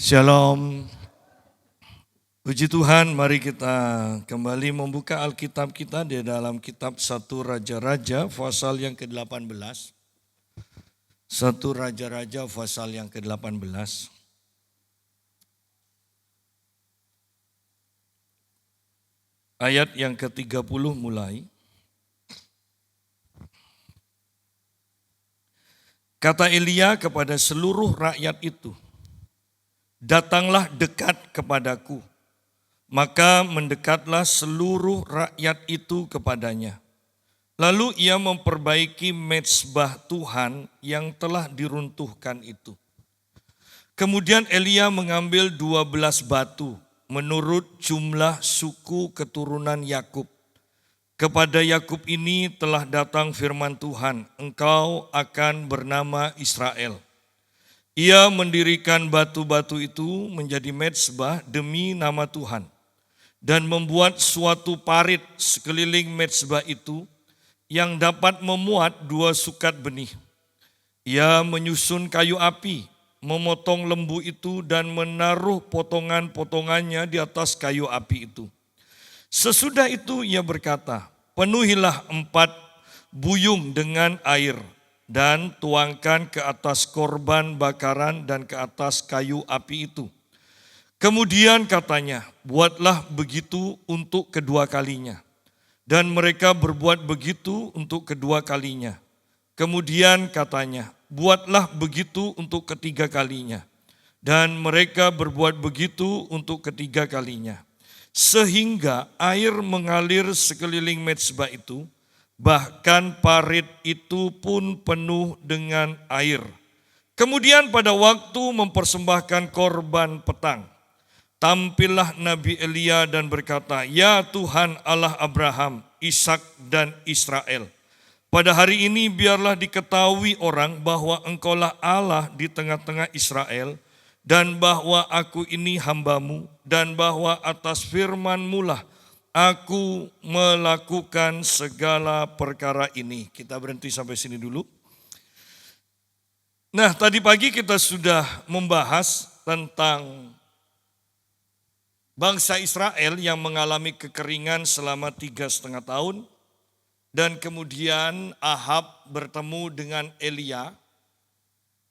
Shalom. Puji Tuhan, mari kita kembali membuka Alkitab kita di dalam kitab 1 Raja-Raja pasal yang ke-18. 1 Raja-Raja pasal yang ke-18. Ayat yang ke-30 mulai. Kata Elia kepada seluruh rakyat itu, "Datanglah dekat kepadaku." Maka mendekatlah seluruh rakyat itu kepadanya. Lalu ia memperbaiki mezbah Tuhan yang telah diruntuhkan itu. Kemudian Elia mengambil 12 batu menurut jumlah suku keturunan Yakub. Kepada Yakub ini telah datang firman Tuhan, "Engkau akan bernama Israel." Ia mendirikan batu-batu itu menjadi mezbah demi nama Tuhan dan membuat suatu parit sekeliling mezbah itu yang dapat memuat 2 sukat benih. Ia menyusun kayu api, memotong lembu itu dan menaruh potongan-potongannya di atas kayu api itu. Sesudah itu ia berkata, "Penuhilah 4 buyung dengan air dan tuangkan ke atas korban bakaran dan ke atas kayu api itu." Kemudian katanya, "Buatlah begitu untuk kedua kalinya." Dan mereka berbuat begitu untuk kedua kalinya. Kemudian katanya, "Buatlah begitu untuk ketiga kalinya." Dan mereka berbuat begitu untuk ketiga kalinya. Sehingga air mengalir sekeliling mezbah itu, bahkan parit itu pun penuh dengan air. Kemudian pada waktu mempersembahkan korban petang, tampillah Nabi Elia dan berkata, "Ya Tuhan Allah Abraham, Ishak dan Israel, pada hari ini biarlah diketahui orang bahwa Engkaulah Allah di tengah-tengah Israel, dan bahwa aku ini hambamu, dan bahwa atas firman-Mu lah aku melakukan segala perkara ini." Kita berhenti sampai sini dulu. Nah, tadi pagi kita sudah membahas tentang bangsa Israel yang mengalami kekeringan selama 3,5 tahun. Dan kemudian Ahab bertemu dengan Elia.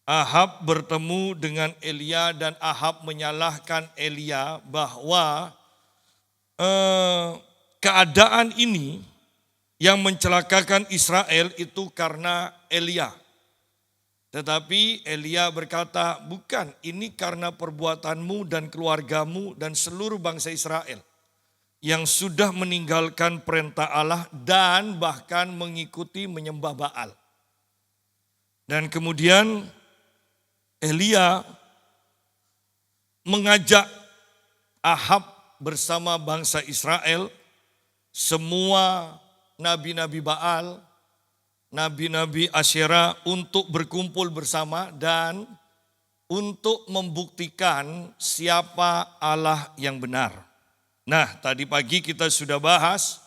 Ahab bertemu dengan Elia dan Ahab menyalahkan Elia bahwa keadaan ini yang mencelakakan Israel itu karena Elia. Tetapi Elia berkata, "Bukan, ini karena perbuatanmu dan keluargamu dan seluruh bangsa Israel yang sudah meninggalkan perintah Allah dan bahkan mengikuti menyembah Baal." Dan kemudian Elia mengajak Ahab bersama bangsa Israel, semua nabi-nabi Baal, nabi-nabi Asyera untuk berkumpul bersama dan untuk membuktikan siapa Allah yang benar. Nah, tadi pagi kita sudah bahas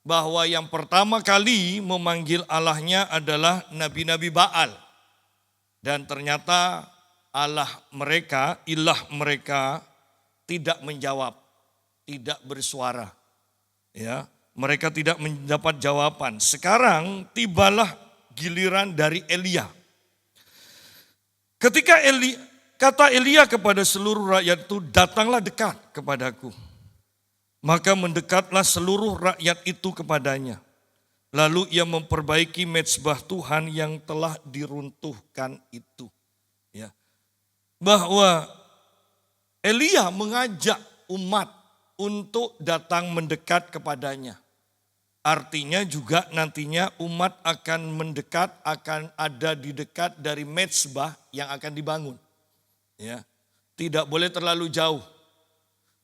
bahwa yang pertama kali memanggil Allahnya adalah nabi-nabi Baal. Dan ternyata Allah mereka, ilah mereka tidak menjawab, tidak bersuara. Ya, mereka tidak mendapat jawaban. Sekarang tibalah giliran dari Elia. Ketika kata Elia kepada seluruh rakyat itu, "Datanglah dekat kepadaku." Maka mendekatlah seluruh rakyat itu kepadanya. Lalu ia memperbaiki mezbah Tuhan yang telah diruntuhkan itu. Ya. Bahwa Elia mengajak umat untuk datang mendekat kepadanya. Artinya juga nantinya umat akan mendekat, akan ada di dekat dari mezbah yang akan dibangun. Ya. Tidak boleh terlalu jauh.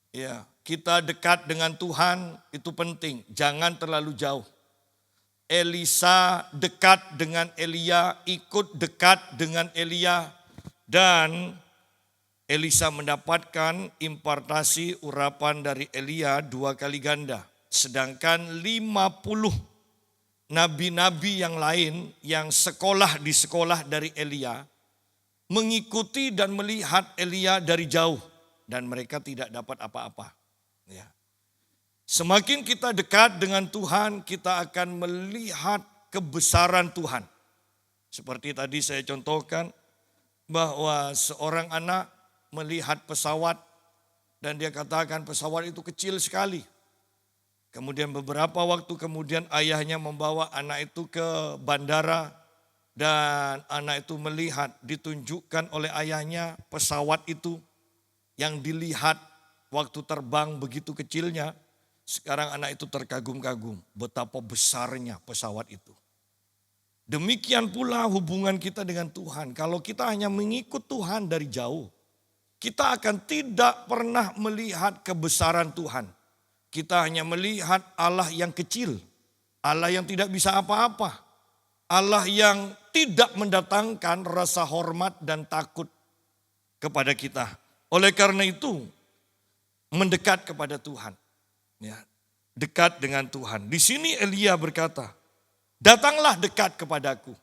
Ya, kita dekat dengan Tuhan itu penting, jangan terlalu jauh. Elisa dekat dengan Elia, ikut dekat dengan Elia, dan Elisa mendapatkan impartasi urapan dari Elia 2 kali ganda. Sedangkan 50 nabi-nabi yang lain yang sekolah di sekolah dari Elia, mengikuti dan melihat Elia dari jauh dan mereka tidak dapat apa-apa. Ya. Semakin kita dekat dengan Tuhan, kita akan melihat kebesaran Tuhan. Seperti tadi saya contohkan bahwa seorang anak melihat pesawat dan dia katakan pesawat itu kecil sekali. Kemudian beberapa waktu kemudian ayahnya membawa anak itu ke bandara dan anak itu melihat, ditunjukkan oleh ayahnya pesawat itu yang dilihat waktu terbang begitu kecilnya. Sekarang anak itu terkagum-kagum betapa besarnya pesawat itu. Demikian pula hubungan kita dengan Tuhan. Kalau kita hanya mengikut Tuhan dari jauh, kita akan tidak pernah melihat kebesaran Tuhan. Kita hanya melihat Allah yang kecil, Allah yang tidak bisa apa-apa, Allah yang tidak mendatangkan rasa hormat dan takut kepada kita. Oleh karena itu, mendekat kepada Tuhan. Ya, dekat dengan Tuhan. Di sini Elia berkata, datanglah dekat kepadaku.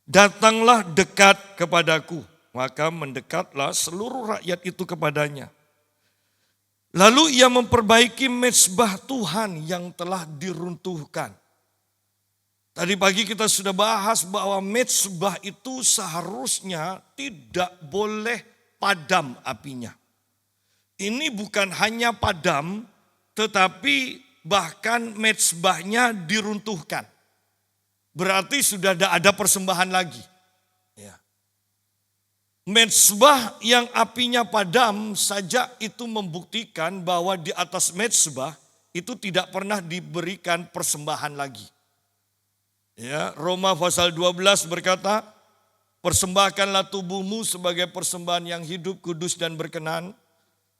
Datanglah dekat kepadaku. Maka mendekatlah seluruh rakyat itu kepadanya. Lalu ia memperbaiki mezbah Tuhan yang telah diruntuhkan. Tadi pagi kita sudah bahas bahwa mezbah itu seharusnya tidak boleh padam apinya. Ini bukan hanya padam, tetapi bahkan mezbahnya diruntuhkan. Berarti sudah tidak ada persembahan lagi. Ya. Mezbah yang apinya padam saja itu membuktikan bahwa di atas mezbah itu tidak pernah diberikan persembahan lagi. Ya, Roma pasal 12 berkata, persembahkanlah tubuhmu sebagai persembahan yang hidup, kudus dan berkenan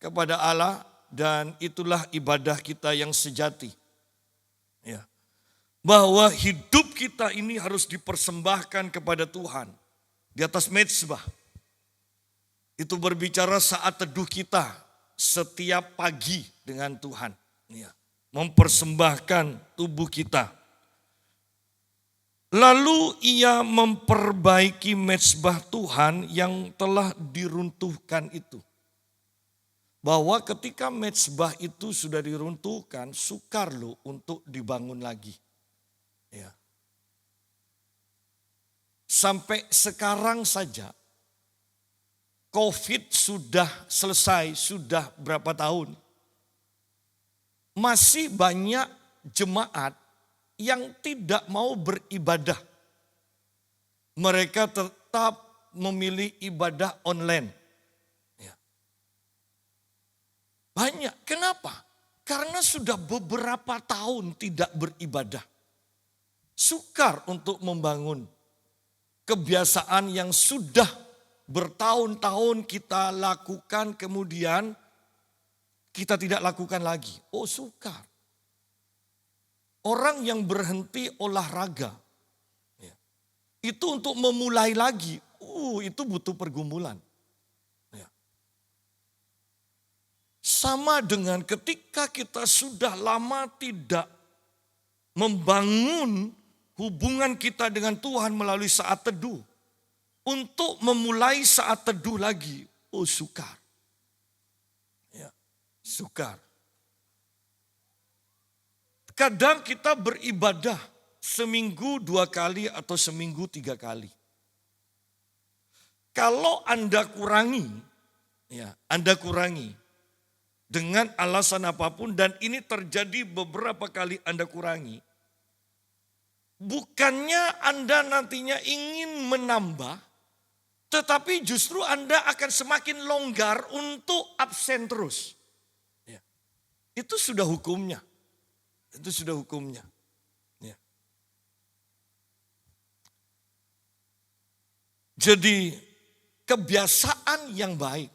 kepada Allah dan itulah ibadah kita yang sejati. Ya. Bahwa hidup kita ini harus dipersembahkan kepada Tuhan di atas mezbah. Itu berbicara saat teduh kita setiap pagi dengan Tuhan. Ya. Mempersembahkan tubuh kita. Lalu ia memperbaiki mezbah Tuhan yang telah diruntuhkan itu. Bahwa ketika mezbah itu sudah diruntuhkan, sukar loh untuk dibangun lagi. Ya. Sampai sekarang saja, COVID sudah selesai, sudah berapa tahun. Masih banyak jemaat yang tidak mau beribadah. Mereka tetap memilih ibadah online. Ya. Banyak. Kenapa? Karena sudah beberapa tahun tidak beribadah. Sukar untuk membangun kebiasaan yang sudah bertahun-tahun kita lakukan kemudian kita tidak lakukan lagi. Oh, sukar. Orang yang berhenti olahraga, ya, itu untuk memulai lagi, itu butuh pergumulan. Ya. Sama dengan ketika kita sudah lama tidak membangun hubungan kita dengan Tuhan melalui saat teduh. Untuk memulai saat teduh lagi, sukar. Ya, sukar. Kadang kita beribadah seminggu 2 kali atau seminggu 3 kali. Kalau Anda kurangi, ya Anda kurangi dengan alasan apapun dan ini terjadi beberapa kali Anda kurangi. Bukannya Anda nantinya ingin menambah, tetapi justru Anda akan semakin longgar untuk absen terus. Ya. Itu sudah hukumnya. Itu sudah hukumnya. Ya. Jadi kebiasaan yang baik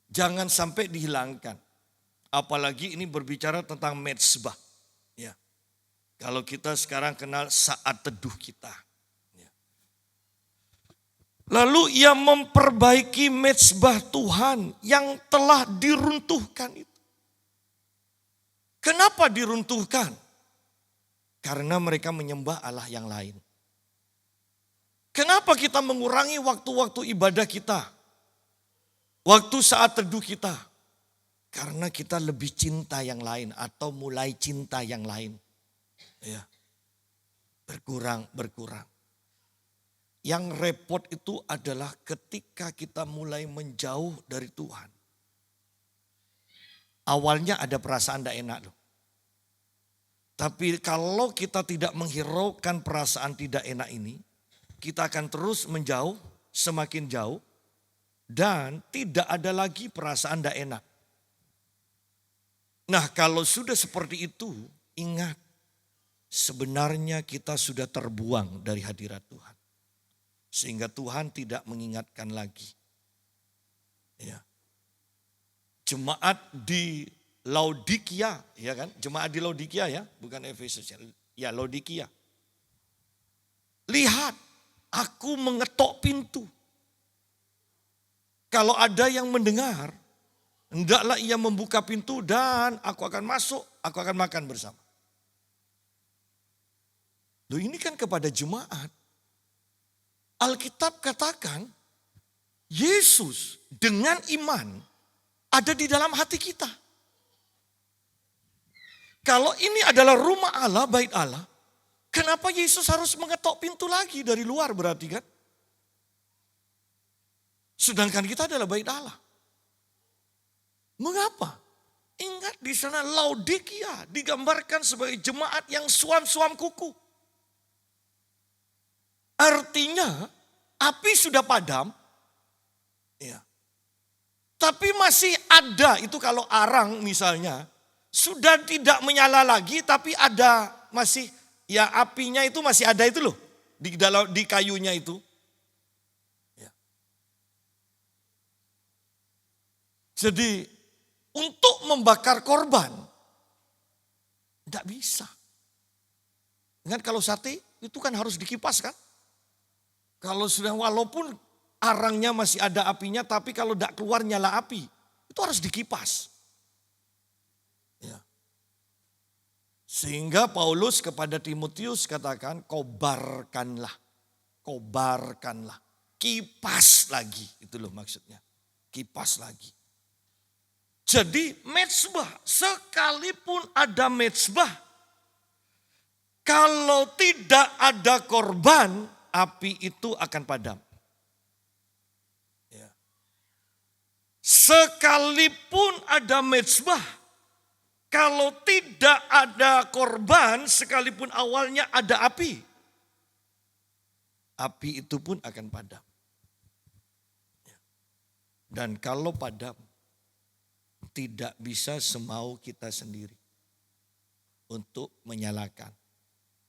jangan sampai dihilangkan. Apalagi ini berbicara tentang mezbah. Ya. Kalau kita sekarang kenal saat teduh kita. Ya. Lalu ia memperbaiki mezbah Tuhan yang telah diruntuhkan itu. Kenapa diruntuhkan? Karena mereka menyembah Allah yang lain. Kenapa kita mengurangi waktu-waktu ibadah kita? Waktu saat teduh kita. Karena kita lebih cinta yang lain atau mulai cinta yang lain. Ya. Berkurang. Yang repot itu adalah ketika kita mulai menjauh dari Tuhan. Awalnya ada perasaan tidak enak loh. Tapi kalau kita tidak menghiraukan perasaan tidak enak ini, kita akan terus menjauh, semakin jauh, dan tidak ada lagi perasaan tidak enak. Nah, kalau sudah seperti itu, ingat, sebenarnya kita sudah terbuang dari hadirat Tuhan. Sehingga Tuhan tidak mengingatkan lagi. Ya. Jemaat di Laodikia, ya kan? Jemaat di Laodikia ya, bukan Efesus. Ya, Laodikia. Lihat, aku mengetok pintu. Kalau ada yang mendengar, hendaklah ia membuka pintu dan aku akan masuk, aku akan makan bersama. Loh, ini kan kepada jemaat. Alkitab katakan, Yesus dengan iman ada di dalam hati kita. Kalau ini adalah rumah Allah, bait Allah, kenapa Yesus harus mengetok pintu lagi dari luar berarti kan? Sedangkan kita adalah bait Allah. Mengapa? Ingat di sana Laodikia digambarkan sebagai jemaat yang suam-suam kuku. Artinya api sudah padam. Ya. Tapi masih ada, itu kalau arang misalnya, sudah tidak menyala lagi tapi ada masih, ya apinya itu masih ada itu loh. Di kayunya itu. Ya. Jadi untuk membakar korban, tidak bisa. Ingat kalau sate itu kan harus dikipas kan. Kalau sudah walaupun arangnya masih ada apinya, tapi kalau tidak keluar nyala api, itu harus dikipas. Ya. Sehingga Paulus kepada Timotius katakan, kobarkanlah. Kipas lagi, itu loh maksudnya. Kipas lagi. Jadi mezbah, sekalipun ada mezbah, kalau tidak ada korban, api itu akan padam. Ya. Sekalipun ada mezbah, kalau tidak ada korban, sekalipun awalnya ada api itu pun akan padam. Ya. Dan kalau padam, tidak bisa semau kita sendiri untuk menyalakan.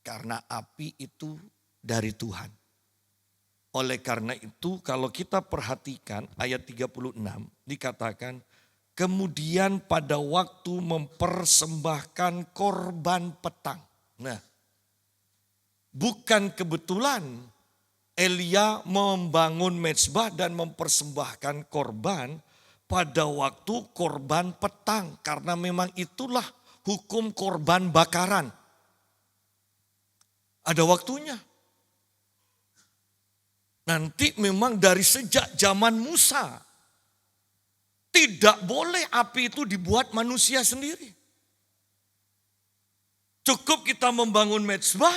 Karena api itu dari Tuhan. Oleh karena itu kalau kita perhatikan ayat 36 dikatakan, kemudian pada waktu mempersembahkan korban petang. Nah, bukan kebetulan Elia membangun mezbah dan mempersembahkan korban pada waktu korban petang. Karena memang itulah hukum korban bakaran. Ada waktunya. Nanti memang dari sejak zaman Musa, tidak boleh api itu dibuat manusia sendiri. Cukup kita membangun mezbah,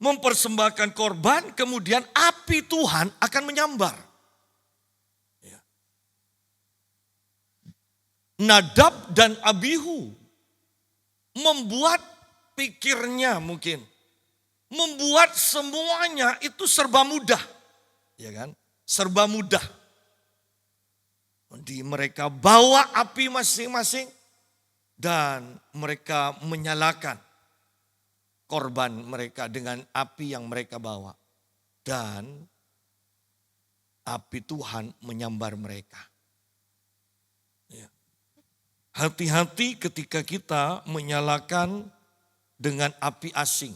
mempersembahkan korban, kemudian api Tuhan akan menyambar. Ya. Nadab dan Abihu membuat pikirnya mungkin. Membuat semuanya itu serba mudah. Ya kan? Serba mudah. Jadi mereka bawa api masing-masing dan mereka menyalakan korban mereka dengan api yang mereka bawa. Dan api Tuhan menyambar mereka. Ya. Hati-hati ketika kita menyalakan dengan api asing.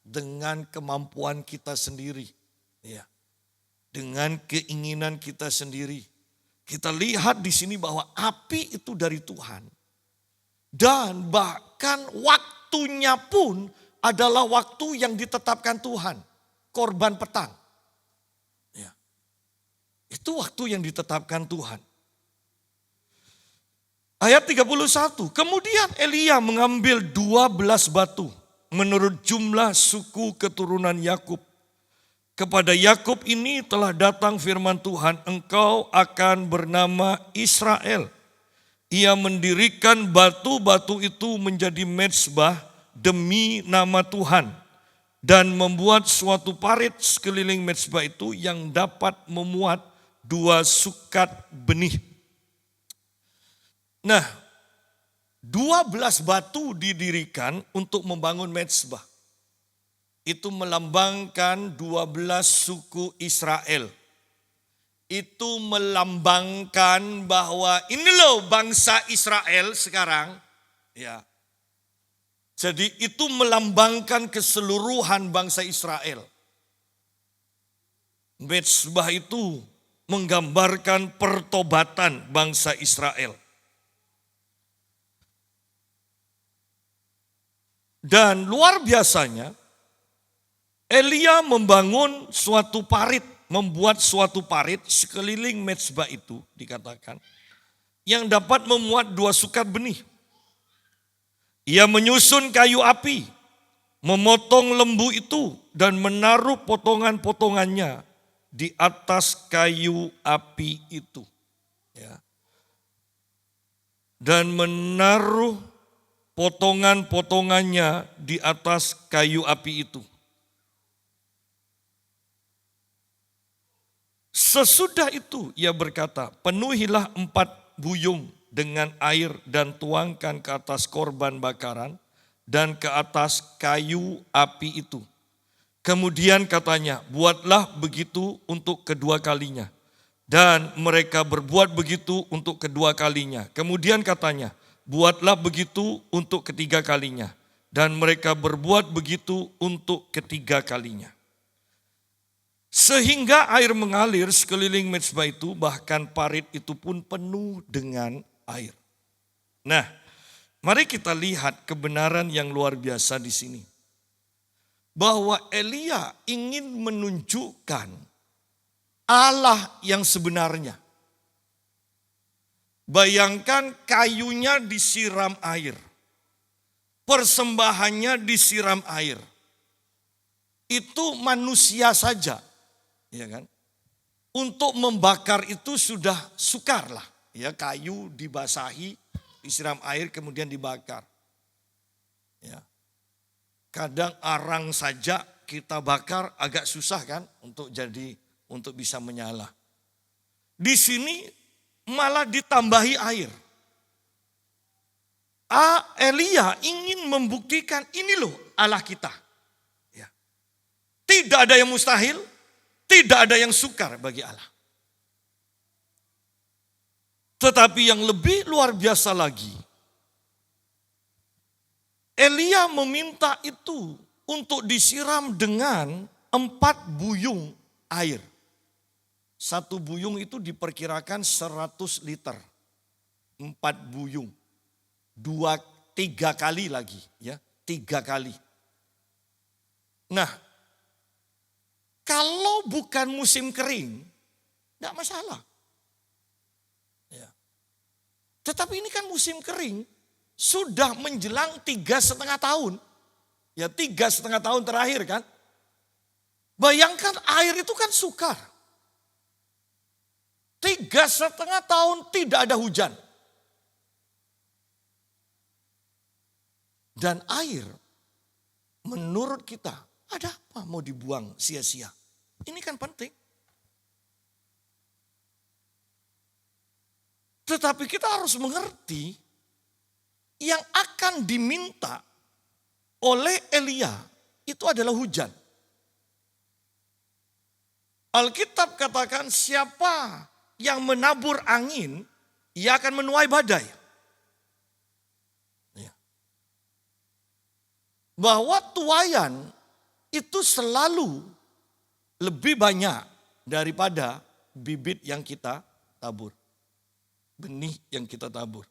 Dengan kemampuan kita sendiri. Ya. Dengan keinginan kita sendiri. Kita lihat di sini bahwa api itu dari Tuhan. Dan bahkan waktunya pun adalah waktu yang ditetapkan Tuhan. korban petang. Ya. Itu waktu yang ditetapkan Tuhan. Ayat 31, kemudian Elia mengambil 12 batu menurut jumlah suku keturunan Yakub. Kepada Yakub ini telah datang firman Tuhan, engkau akan bernama Israel. Ia mendirikan batu-batu itu menjadi mezbah demi nama Tuhan. Dan membuat suatu parit sekeliling mezbah itu yang dapat memuat 2 sukat benih. Nah, 12 batu didirikan untuk membangun mezbah. Itu melambangkan 12 suku Israel. Itu melambangkan bahwa ini loh bangsa Israel sekarang. Ya. Jadi itu melambangkan keseluruhan bangsa Israel. Mezbah itu menggambarkan pertobatan bangsa Israel. Dan luar biasanya, Elia membangun suatu parit, membuat suatu parit sekeliling mezbah itu dikatakan, yang dapat memuat 2 sukat benih. Ia menyusun kayu api, memotong lembu itu dan menaruh potongan-potongannya di atas kayu api itu. Ya. Dan menaruh potongan-potongannya di atas kayu api itu. Sesudah itu ia berkata, penuhilah 4 buyung dengan air dan tuangkan ke atas korban bakaran dan ke atas kayu api itu. Kemudian katanya, buatlah begitu untuk kedua kalinya. Dan mereka berbuat begitu untuk kedua kalinya. Kemudian katanya, buatlah begitu untuk ketiga kalinya. Dan mereka berbuat begitu untuk ketiga kalinya. Sehingga air mengalir sekeliling mezbah itu, bahkan parit itu pun penuh dengan air. Nah, mari kita lihat kebenaran yang luar biasa di sini. Bahwa Elia ingin menunjukkan Allah yang sebenarnya. Bayangkan kayunya disiram air. Persembahannya disiram air. Itu manusia saja. Ya kan? Untuk membakar itu sudah sukar lah. Ya, kayu dibasahi, disiram air kemudian dibakar. Ya. Kadang arang saja kita bakar agak susah kan untuk bisa menyala. Di sini malah ditambahi air. Elia ingin membuktikan ini loh Allah kita. Ya. Tidak ada yang mustahil. Tidak ada yang sukar bagi Allah. Tetapi yang lebih luar biasa lagi, Elia meminta itu untuk disiram dengan 4 buyung air. 1 buyung itu diperkirakan 100 liter. 4 buyung. 3 kali lagi, ya, 3 kali. Nah, kalau bukan musim kering, tidak masalah. Ya. Tetapi ini kan musim kering, sudah menjelang 3,5 tahun. Ya 3,5 tahun terakhir kan. Bayangkan air itu kan sukar. 3,5 tahun tidak ada hujan. Dan air menurut kita, ada apa mau dibuang sia-sia? Ini kan penting. Tetapi kita harus mengerti yang akan diminta oleh Elia itu adalah hujan. Alkitab katakan siapa yang menabur angin, ia akan menuai badai. Ya. Bahwa tuaian itu selalu lebih banyak daripada bibit yang kita tabur. Benih yang kita tabur.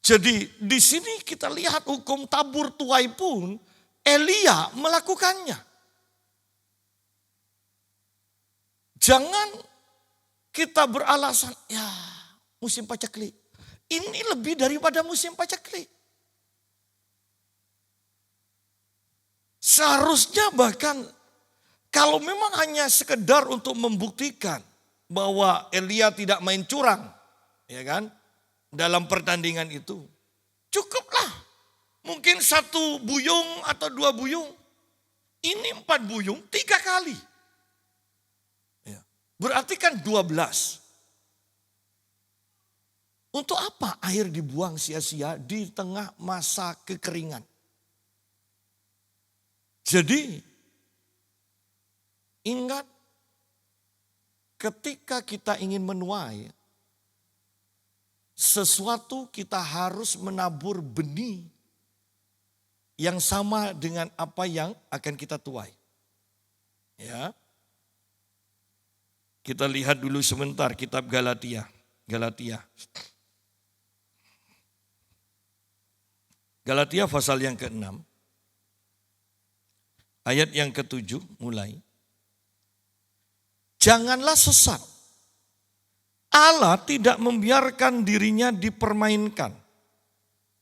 Jadi di sini kita lihat hukum tabur tuai pun Elia melakukannya. Jangan kita beralasan, ya musim paceklik. Ini lebih daripada musim paceklik. Seharusnya bahkan kalau memang hanya sekedar untuk membuktikan bahwa Elia tidak main curang, ya kan, dalam pertandingan itu, cukuplah. Mungkin 1 buyung atau 2 buyung. Ini 4 buyung 3 kali. Ya. Berarti kan 12. Untuk apa air dibuang sia-sia di tengah masa kekeringan? Jadi, ingat ketika kita ingin menuai sesuatu, kita harus menabur benih yang sama dengan apa yang akan kita tuai. Ya. Kita lihat dulu sebentar kitab Galatia. Galatia pasal yang ke-6. Ayat yang ke-7 mulai. Janganlah sesat. Allah tidak membiarkan dirinya dipermainkan.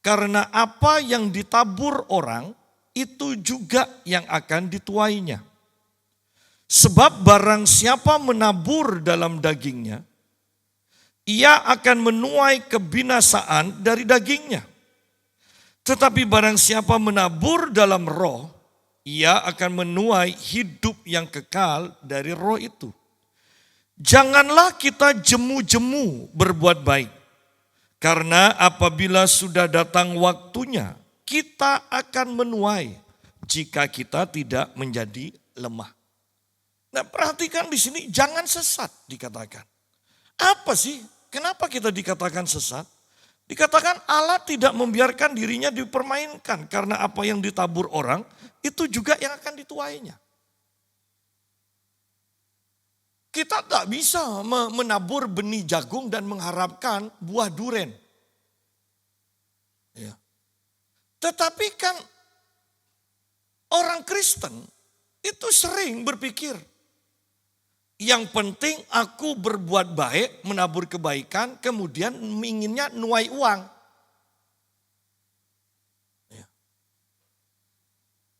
Karena apa yang ditabur orang, itu juga yang akan dituainya. Sebab barang siapa menabur dalam dagingnya, ia akan menuai kebinasaan dari dagingnya. Tetapi barang siapa menabur dalam roh, ia akan menuai hidup yang kekal dari roh itu. Janganlah kita jemu-jemu berbuat baik. Karena apabila sudah datang waktunya, kita akan menuai jika kita tidak menjadi lemah. Nah, perhatikan di sini, jangan sesat dikatakan. Apa sih? Kenapa kita dikatakan sesat? Dikatakan Allah tidak membiarkan dirinya dipermainkan. Karena apa yang ditabur orang, itu juga yang akan dituainya. Kita tak bisa menabur benih jagung dan mengharapkan buah duren. Ya. Tetapi kan orang Kristen itu sering berpikir, yang penting aku berbuat baik, menabur kebaikan, kemudian inginnya nuai uang. Ya.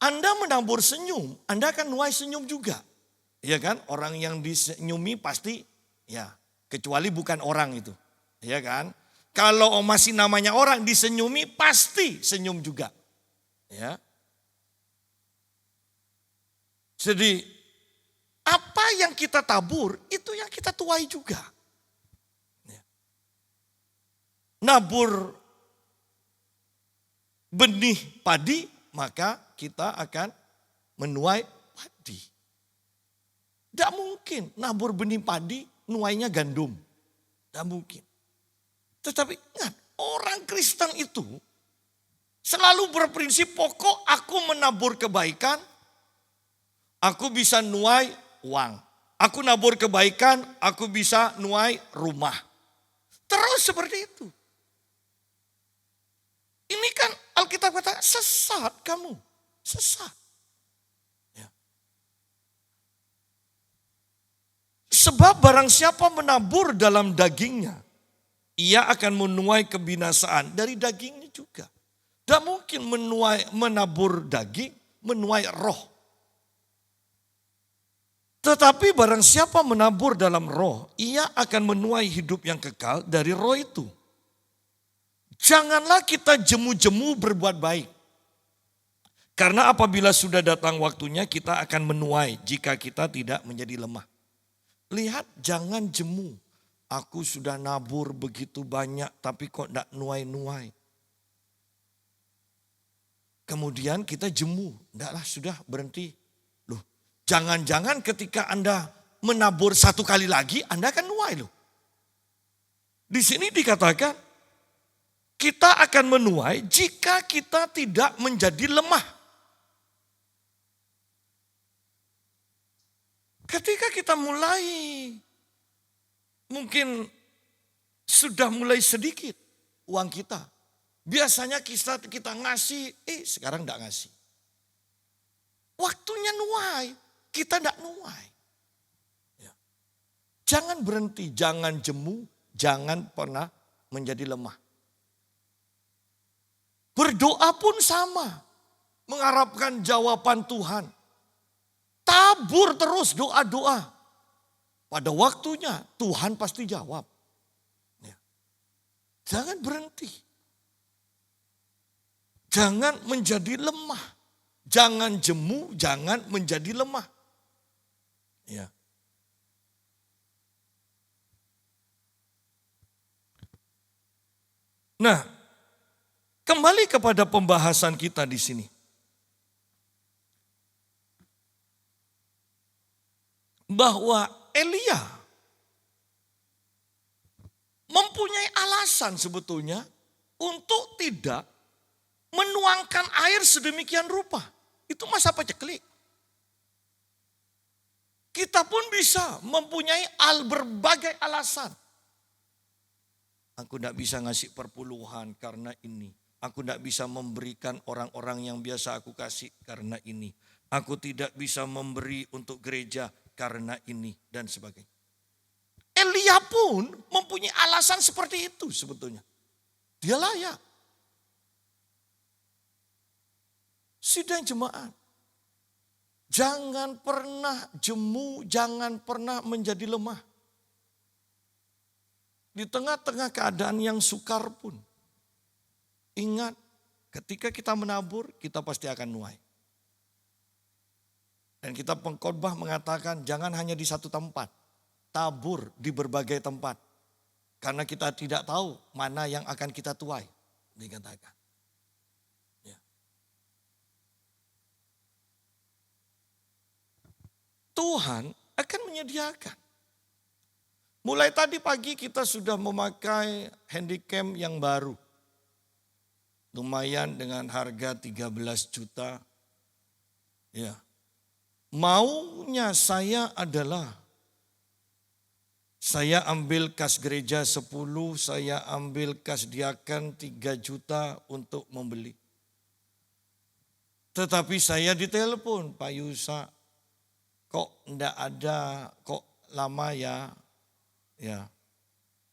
Anda menabur senyum, Anda akan nuai senyum juga. Ya kan, orang yang disenyumi pasti, ya kecuali bukan orang itu. Ya kan, kalau masih namanya orang disenyumi pasti senyum juga. Ya. Jadi apa yang kita tabur itu yang kita tuai juga. Ya. Nabur benih padi, maka kita akan menuai padi. Tidak mungkin nabur benih padi, nuainya gandum. Tidak mungkin. Tetapi ingat, orang Kristen itu selalu berprinsip pokok, aku menabur kebaikan, aku bisa nuai uang. Aku nabur kebaikan, aku bisa nuai rumah. Terus seperti itu. Ini kan Alkitab kata sesat kamu. Sesat. Sebab barang siapa menabur dalam dagingnya, ia akan menuai kebinasaan dari dagingnya juga. Tidak mungkin menabur daging, menuai roh. Tetapi barang siapa menabur dalam roh, ia akan menuai hidup yang kekal dari roh itu. Janganlah kita jemu-jemu berbuat baik. Karena apabila sudah datang waktunya, kita akan menuai jika kita tidak menjadi lemah. Lihat, jangan jemu. Aku sudah nabur begitu banyak tapi kok tidak nuai-nuai. Kemudian kita jemu. Tidaklah, sudah berhenti. Loh, jangan-jangan ketika Anda menabur 1 kali lagi, Anda akan nuai loh. Di sini dikatakan, kita akan menuai jika kita tidak menjadi lemah. Ketika kita mulai, mungkin sudah mulai sedikit uang kita. Biasanya kita ngasih, sekarang tidak ngasih. Waktunya nuai, kita tidak nuai. Ya. Jangan berhenti, jangan jemu, jangan pernah menjadi lemah. Berdoa pun sama, mengharapkan jawaban Tuhan. Tabur terus doa-doa. Pada waktunya Tuhan pasti jawab. Ya. Jangan berhenti. Jangan menjadi lemah. Jangan jemu, jangan menjadi lemah. Ya. Nah, kembali kepada pembahasan kita di sini. Bahwa Elia mempunyai alasan sebetulnya untuk tidak menuangkan air sedemikian rupa. Itu masa paceklik. Kita pun bisa mempunyai berbagai alasan. Aku tidak bisa ngasih perpuluhan karena ini. Aku tidak bisa memberikan orang-orang yang biasa aku kasih karena ini. Aku tidak bisa memberi untuk gereja karena ini dan sebagainya. Elia pun mempunyai alasan seperti itu sebetulnya. Dia layak. Sidang jemaat. Jangan pernah jemu, jangan pernah menjadi lemah. Di tengah-tengah keadaan yang sukar pun. Ingat, ketika kita menabur, kita pasti akan nuai. Dan kita pengkhotbah mengatakan jangan hanya di satu tempat. Tabur di berbagai tempat. Karena kita tidak tahu mana yang akan kita tuai. Dikatakan. Ya. Tuhan akan menyediakan. Mulai tadi pagi kita sudah memakai handycam yang baru. Lumayan dengan harga 13 juta. Ya. Maunya saya adalah saya ambil kas gereja 10, saya ambil kas diakan 3 juta untuk membeli. Tetapi saya ditelepon, Pak Yusa, kok enggak ada, kok lama ya? Ya,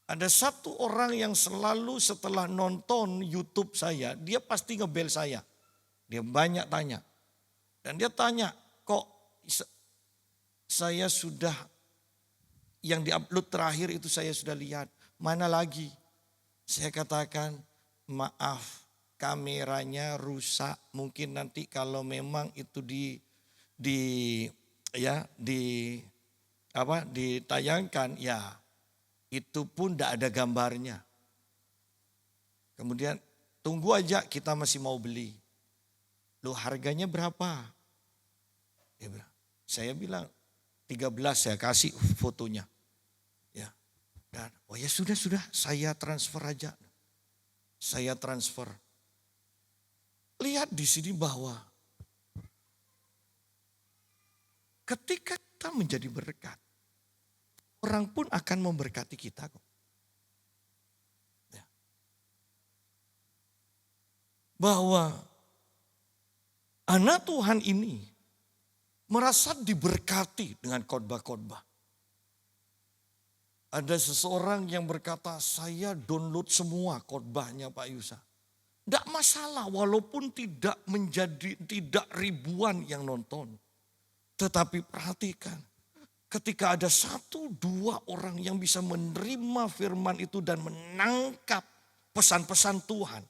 ada satu orang yang selalu setelah nonton YouTube saya, dia pasti ngebel saya. Dia banyak tanya. Dan dia tanya, kok saya sudah, yang diupload terakhir itu saya sudah lihat. Mana lagi? Saya katakan, maaf kameranya rusak. Mungkin nanti kalau memang itu ditayangkan, ya. Itu pun tidak ada gambarnya. Kemudian tunggu aja kita masih mau beli. Loh harganya berapa? Saya bilang 13 saya kasih fotonya. Ya. Dan oh ya sudah saya transfer aja. Saya transfer. Lihat di sini bahwa ketika kita menjadi berkat, orang pun akan memberkati kita kok. Ya. Bahwa anak Tuhan ini merasa diberkati dengan khotbah-khotbah. Ada seseorang yang berkata, saya download semua khotbahnya Pak Yusa. Tidak masalah walaupun tidak ribuan yang nonton. Tetapi perhatikan. Ketika ada 1-2 orang yang bisa menerima firman itu dan menangkap pesan-pesan Tuhan.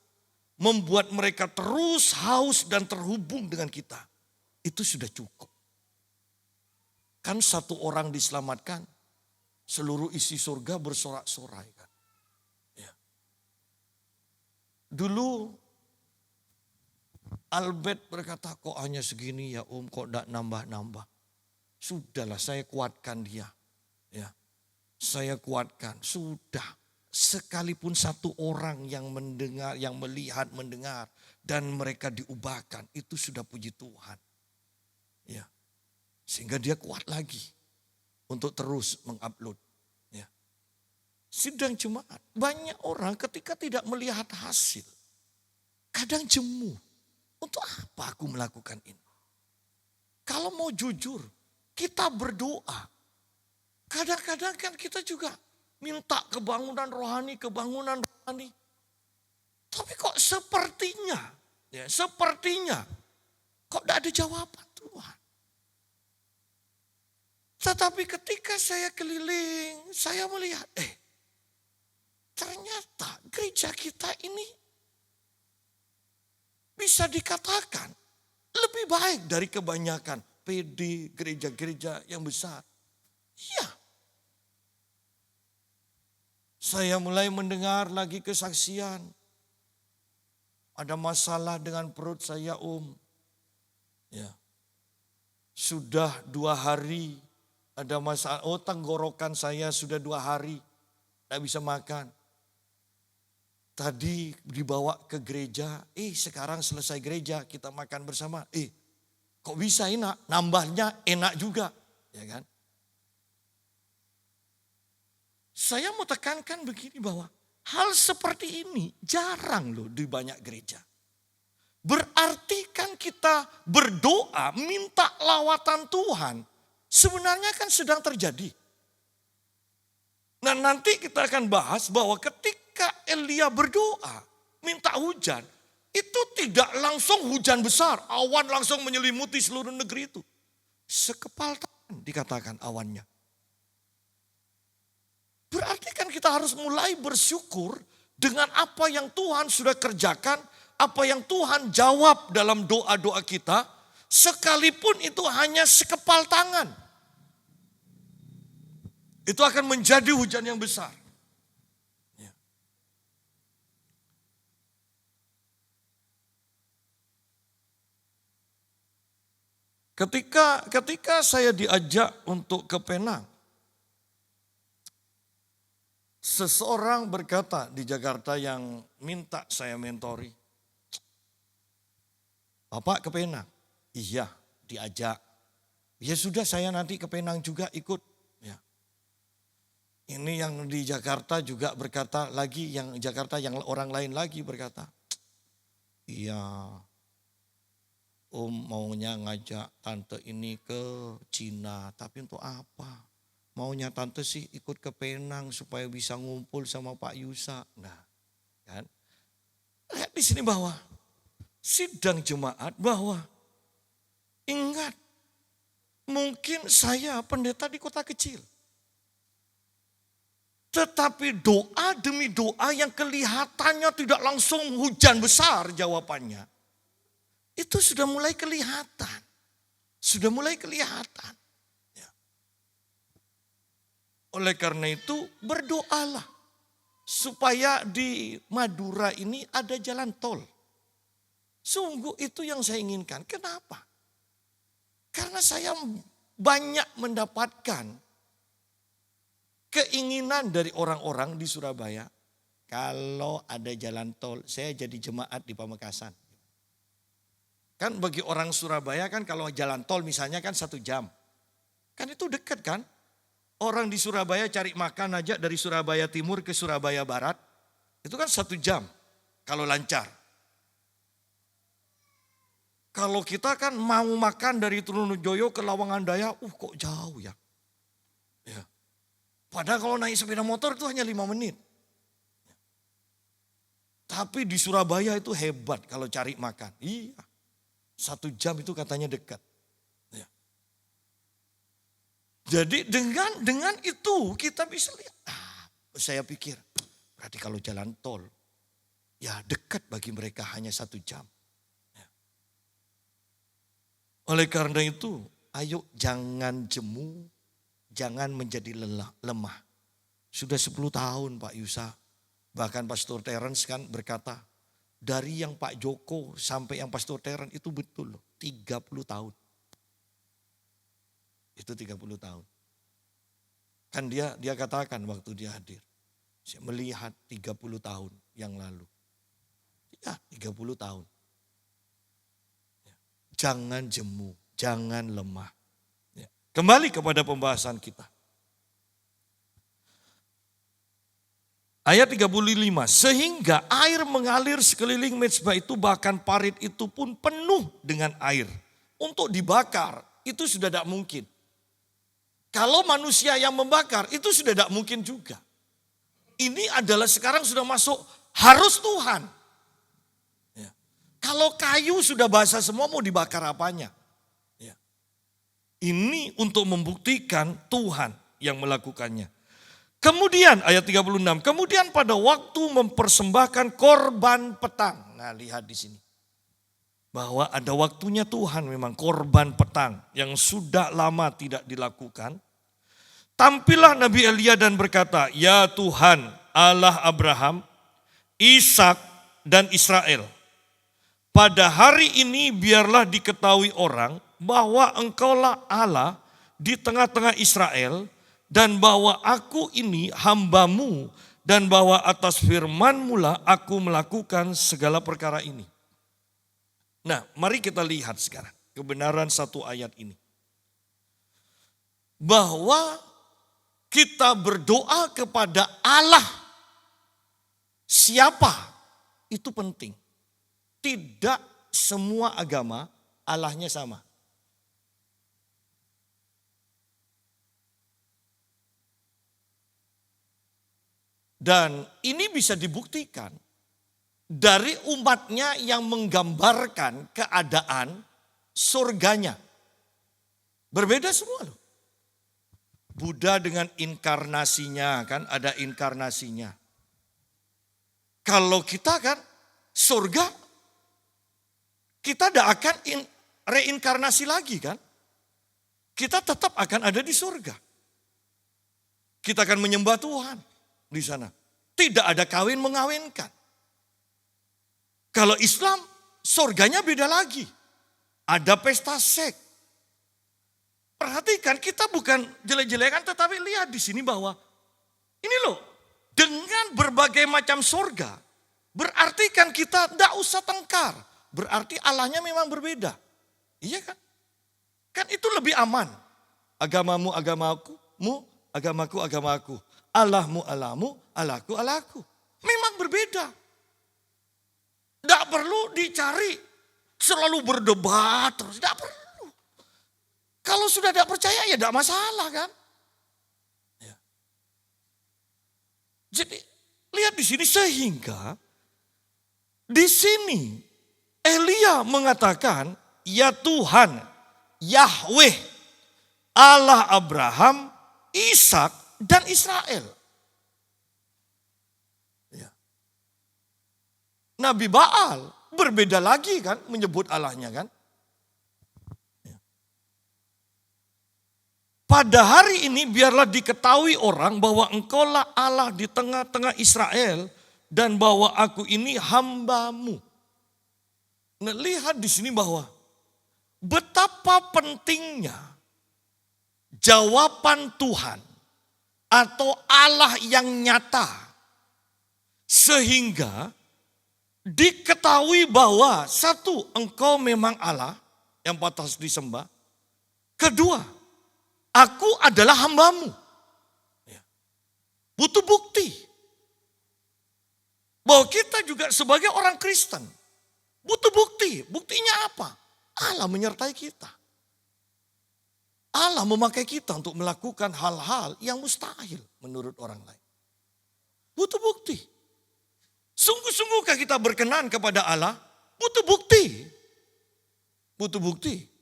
Membuat mereka terus haus dan terhubung dengan kita. Itu sudah cukup. Kan 1 orang diselamatkan, seluruh isi surga bersorak-sorai. Kan? Ya. Dulu Albert berkata, kok hanya segini ya kok tidak nambah-nambah. Sudahlah saya kuatkan dia. Ya. Saya kuatkan. Sudah. Sekalipun 1 orang yang mendengar, yang melihat, mendengar. Dan mereka diubahkan. Itu sudah puji Tuhan. Ya. Sehingga dia kuat lagi. Untuk terus mengupload. Ya. Sidang jemaat. Banyak orang ketika tidak melihat hasil. Kadang jemu. Untuk apa aku melakukan ini? Kalau mau jujur. Kita berdoa. Kadang-kadang kan kita juga minta kebangunan rohani. Tapi kok sepertinya kok tidak ada jawaban Tuhan. Tetapi ketika saya keliling, saya melihat, ternyata gereja kita ini bisa dikatakan lebih baik dari kebanyakan PD, gereja-gereja yang besar. Ya. Saya mulai mendengar lagi kesaksian. Ada masalah dengan perut saya, Ya. Sudah 2 hari ada masalah. Tenggorokan saya sudah 2 hari. Tidak bisa makan. Tadi dibawa ke gereja. Sekarang selesai gereja kita makan bersama. Kok bisa enak? Nambahnya enak juga. Ya kan? Saya mau tekankan begini bahwa hal seperti ini jarang loh di banyak gereja. Berarti kan kita berdoa minta lawatan Tuhan. Sebenarnya kan sedang terjadi. Nah nanti kita akan bahas bahwa ketika Elia berdoa minta hujan. Itu tidak langsung hujan besar. Awan langsung menyelimuti seluruh negeri itu. Sekepal tangan dikatakan awannya. Berarti kan kita harus mulai bersyukur dengan apa yang Tuhan sudah kerjakan, apa yang Tuhan jawab dalam doa-doa kita, sekalipun itu hanya sekepal tangan. Itu akan menjadi hujan yang besar. Ya. Ketika saya diajak untuk ke Penang, seseorang berkata di Jakarta yang minta saya mentori. Bapak ke Penang? Iya, diajak. Ya sudah saya nanti ke Penang juga ikut. Ya. Ini yang di Jakarta juga berkata lagi, yang Jakarta yang orang lain lagi berkata. Iya, maunya ngajak tante ini ke Cina, tapi untuk apa? Maunya tante sih ikut ke Penang supaya bisa ngumpul sama Pak Yusa. Nah, kan? Lihat di sini bahwa sidang jemaat bahwa ingat, mungkin saya pendeta di kota kecil. Tetapi doa demi doa yang kelihatannya tidak langsung hujan besar jawabannya. Itu sudah mulai kelihatan. Sudah mulai kelihatan. Oleh karena itu berdoalah supaya di Madura ini ada jalan tol. Sungguh itu yang saya inginkan. Kenapa? Karena saya banyak mendapatkan keinginan dari orang-orang di Surabaya. Kalau ada jalan tol, saya jadi jemaat di Pamekasan. Kan bagi orang Surabaya kan kalau jalan tol misalnya kan 1 jam. Kan itu dekat kan? Orang di Surabaya cari makan aja dari Surabaya Timur ke Surabaya Barat. Itu kan 1 jam kalau lancar. Kalau kita kan mau makan dari Trunojoyo ke Lawangan Daya, kok jauh ya. Padahal kalau naik sepeda motor itu hanya 5 menit. Tapi di Surabaya itu hebat kalau cari makan. Iya, 1 jam itu katanya dekat. Jadi dengan itu kita bisa lihat. Saya pikir berarti kalau jalan tol ya dekat bagi mereka hanya 1 jam. Oleh karena itu ayo jangan jemu, jangan menjadi lemah. Sudah 10 tahun Pak Yusa, bahkan Pastor Terence kan berkata dari yang Pak Joko sampai yang Pastor Terence itu betul loh 30 tahun. Itu 30 tahun. Kan dia katakan waktu dia hadir. Saya melihat 30 tahun yang lalu. Ya 30 tahun. Jangan jemu, jangan lemah. Kembali kepada pembahasan kita. Ayat 35. Sehingga air mengalir sekeliling mezbah itu, bahkan parit itu pun penuh dengan air. Untuk dibakar itu sudah tidak mungkin. Kalau manusia yang membakar itu sudah tidak mungkin juga. Ini adalah sekarang sudah masuk harus Tuhan. Ya. Kalau kayu sudah basah semua mau dibakar apanya? Ya. Ini untuk membuktikan Tuhan yang melakukannya. Kemudian ayat 36, kemudian pada waktu mempersembahkan korban petang. Nah, lihat di sini. Bahwa ada waktunya Tuhan memang korban petang yang sudah lama tidak dilakukan. Tampillah Nabi Elia dan berkata, "Ya Tuhan, Allah Abraham, Ishak dan Israel. Pada hari ini biarlah diketahui orang bahwa Engkaulah Allah di tengah-tengah Israel, dan bahwa aku ini hamba-Mu, dan bahwa atas firman-Mu lah aku melakukan segala perkara ini." Nah, mari kita lihat sekarang kebenaran satu ayat ini. Bahwa kita berdoa kepada Allah siapa itu penting. Tidak semua agama Allahnya sama. Dan ini bisa dibuktikan dari umatnya yang menggambarkan keadaan surganya. Berbeda semua loh. Buddha dengan inkarnasinya, kan ada inkarnasinya. Kalau kita kan surga, kita tidak akan reinkarnasi lagi kan. Kita tetap akan ada di surga. Kita akan menyembah Tuhan di sana. Tidak ada kawin mengawinkan. Kalau Islam, surganya beda lagi. Ada pesta seks. Perhatikan, kita bukan jelek-jelekan, tetapi lihat di sini bahwa ini loh, dengan berbagai macam surga, berarti kan kita tidak usah tengkar. Berarti Allahnya memang berbeda. Iya kan? Kan itu lebih aman. Agamamu, agamaku, agamaku, agamaku. Allahmu, Allahmu, Allahku, Allahku. Memang berbeda. Tidak perlu dicari, selalu berdebat terus. Tidak perlu. Kalau sudah tidak percaya ya tidak masalah kan. Ya. Jadi lihat di sini sehingga di sini Elia mengatakan, "Ya Tuhan, Yahweh, Allah Abraham, Ishak dan Israel." Ya. Nabi Baal berbeda lagi kan menyebut Allahnya kan. Pada hari ini biarlah diketahui orang bahwa Engkaulah Allah di tengah-tengah Israel, dan bahwa aku ini hamba-Mu. Nah, lihat di sini bahwa betapa pentingnya jawaban Tuhan atau Allah yang nyata. Sehingga diketahui bahwa satu, Engkau memang Allah yang patut disembah. Kedua, aku adalah hamba-Mu. Butuh bukti. Bahwa kita juga sebagai orang Kristen. Butuh bukti. Buktinya apa? Allah menyertai kita. Allah memakai kita untuk melakukan hal-hal yang mustahil menurut orang lain. Butuh bukti. Sungguh-sungguhkah kita berkenan kepada Allah? Butuh bukti. Butuh bukti.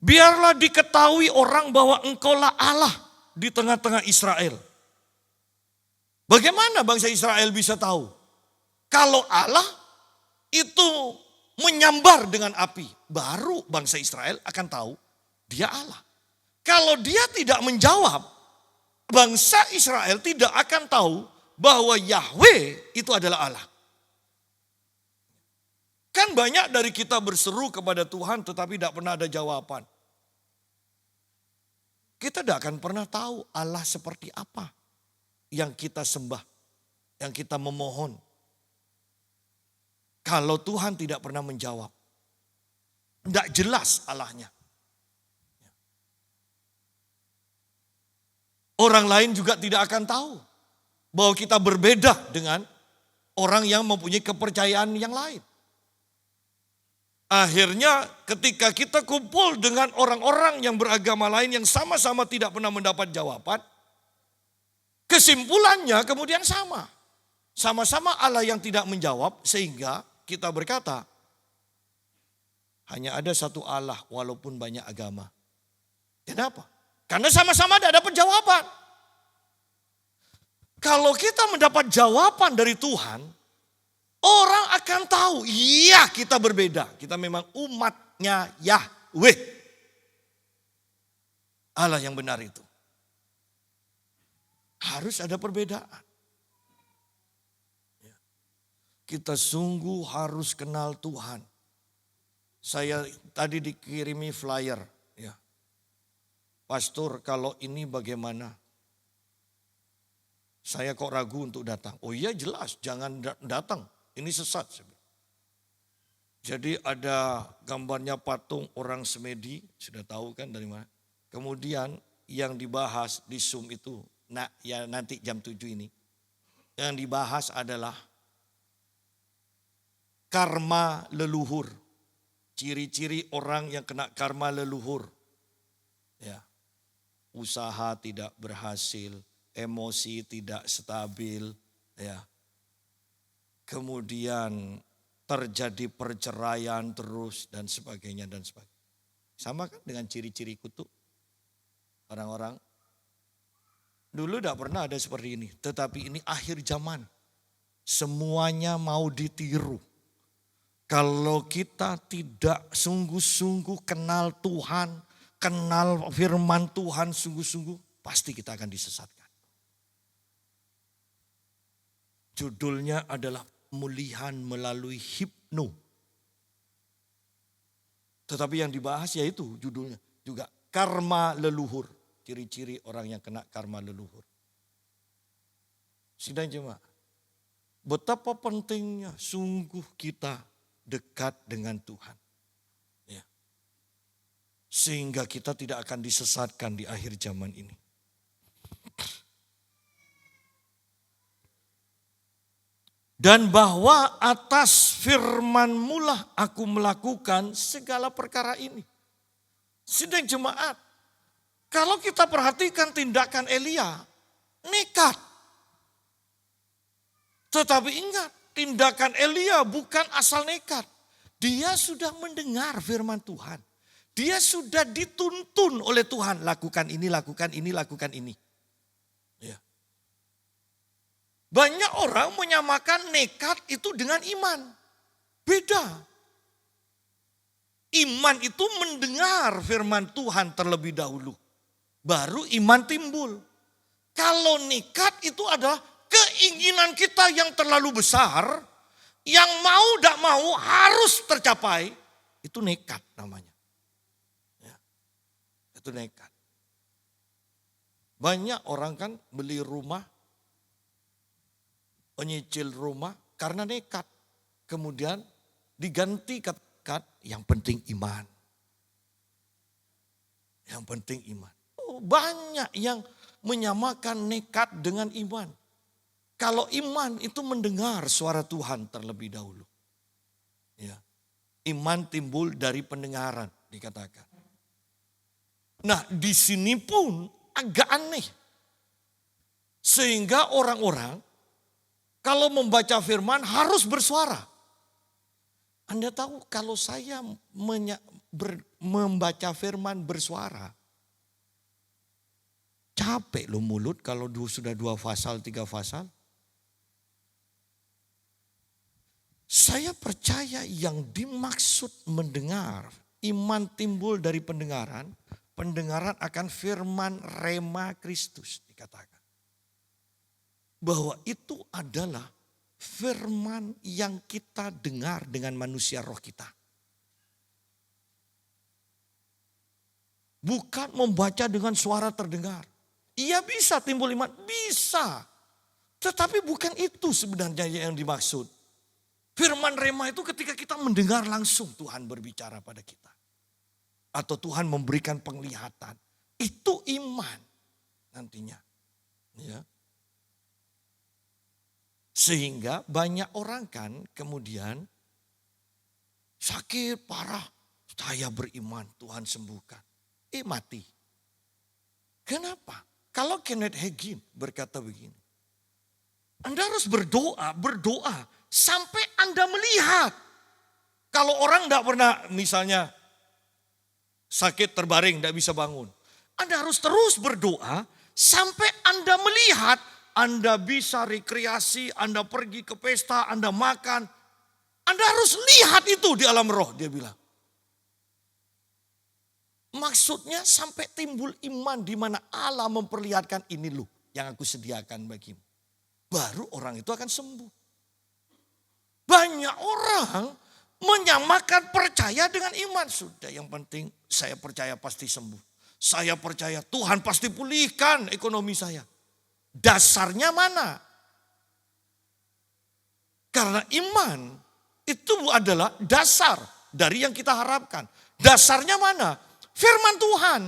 Biarlah diketahui orang bahwa Engkaulah Allah di tengah-tengah Israel. Bagaimana bangsa Israel bisa tahu? Kalau Allah itu menyambar dengan api, baru bangsa Israel akan tahu dia Allah. Kalau dia tidak menjawab, bangsa Israel tidak akan tahu bahwa Yahweh itu adalah Allah. Kan banyak dari kita berseru kepada Tuhan tetapi tidak pernah ada jawaban. Kita tidak akan pernah tahu Allah seperti apa yang kita sembah, yang kita memohon. Kalau Tuhan tidak pernah menjawab. Tidak jelas Allahnya. Orang lain juga tidak akan tahu bahwa kita berbeda dengan orang yang mempunyai kepercayaan yang lain. Akhirnya ketika kita kumpul dengan orang-orang yang beragama lain yang sama-sama tidak pernah mendapat jawaban, kesimpulannya kemudian sama. Sama-sama Allah yang tidak menjawab, sehingga kita berkata, hanya ada satu Allah walaupun banyak agama. Kenapa? Karena sama-sama tidak dapat jawaban. Kalau kita mendapat jawaban dari Tuhan, orang akan tahu, iya kita berbeda. Kita memang umatnya Yahweh. Allah yang benar itu. Harus ada perbedaan. Kita sungguh harus kenal Tuhan. Saya tadi dikirimi flyer. Ya. Pastor, kalau ini bagaimana? Saya kok ragu untuk datang. Oh iya jelas, jangan datang. Ini sesat. Jadi ada gambarnya patung orang semedi, sudah tahu kan dari mana. Kemudian yang dibahas di Zoom itu, nah ya nanti jam 7 ini. Yang dibahas adalah karma leluhur. Ciri-ciri orang yang kena karma leluhur. Ya. Usaha tidak berhasil, emosi tidak stabil, ya. Kemudian terjadi perceraian terus dan sebagainya dan sebagainya. Sama kan dengan ciri-ciri kutuk orang-orang. Dulu tidak pernah ada seperti ini, tetapi ini akhir zaman. Semuanya mau ditiru. Kalau kita tidak sungguh-sungguh kenal Tuhan, kenal firman Tuhan sungguh-sungguh, pasti kita akan disesatkan. Judulnya adalah pemulihan melalui hipno. Tetapi yang dibahas yaitu judulnya juga karma leluhur. Ciri-ciri orang yang kena karma leluhur. Sidang jemaat, betapa pentingnya sungguh kita dekat dengan Tuhan. Ya. Sehingga kita tidak akan disesatkan di akhir zaman ini. Dan bahwa atas firman-Mu lah aku melakukan segala perkara ini. Sidang jemaat, kalau kita perhatikan tindakan Elia, nekat. Tetapi ingat, tindakan Elia bukan asal nekat. Dia sudah mendengar firman Tuhan. Dia sudah dituntun oleh Tuhan. Lakukan ini, lakukan ini, lakukan ini. Ya. Banyak orang menyamakan nekat itu dengan iman. Beda. Iman itu mendengar firman Tuhan terlebih dahulu. Baru iman timbul. Kalau nekat itu adalah keinginan kita yang terlalu besar, yang mau tidak mau harus tercapai, itu nekat namanya. Ya, itu nekat. Banyak orang kan beli rumah, menyicil rumah karena nekat. Kemudian diganti kata yang penting iman. Yang penting iman. Oh, banyak yang menyamakan nekat dengan iman. Kalau iman itu mendengar suara Tuhan terlebih dahulu. Ya. Iman timbul dari pendengaran dikatakan. Nah di sini pun agak aneh. Sehingga orang-orang kalau membaca firman harus bersuara. Anda tahu kalau saya membaca firman bersuara. Capek loh mulut kalau sudah 2 pasal, 3 pasal. Saya percaya yang dimaksud mendengar, iman timbul dari pendengaran, pendengaran akan firman rema Kristus dikatakan. Bahwa itu adalah firman yang kita dengar dengan manusia roh kita. Bukan membaca dengan suara terdengar. Iya bisa timbul iman, bisa. Tetapi bukan itu sebenarnya yang dimaksud. Firman rema itu ketika kita mendengar langsung Tuhan berbicara pada kita. Atau Tuhan memberikan penglihatan. Itu iman nantinya. Ya. Sehingga banyak orang kan kemudian Sakit parah. Saya beriman Tuhan sembuhkan. Mati. Kenapa? Kalau Kenneth Hagin berkata begini. Anda harus berdoa sampai Anda melihat. Kalau orang tidak pernah misalnya sakit terbaring, tidak bisa bangun. Anda harus terus berdoa sampai Anda melihat, Anda bisa rekreasi, Anda pergi ke pesta, Anda makan. Anda harus lihat itu di alam roh, dia bilang. Maksudnya sampai timbul iman di mana Allah memperlihatkan ini loh yang aku sediakan bagimu. Baru orang itu akan sembuh. Banyak orang menyamakan percaya dengan iman. Sudah, yang penting saya percaya pasti sembuh. Saya percaya Tuhan pasti pulihkan ekonomi saya. Dasarnya mana? Karena iman itu adalah dasar dari yang kita harapkan. Dasarnya mana? Firman Tuhan,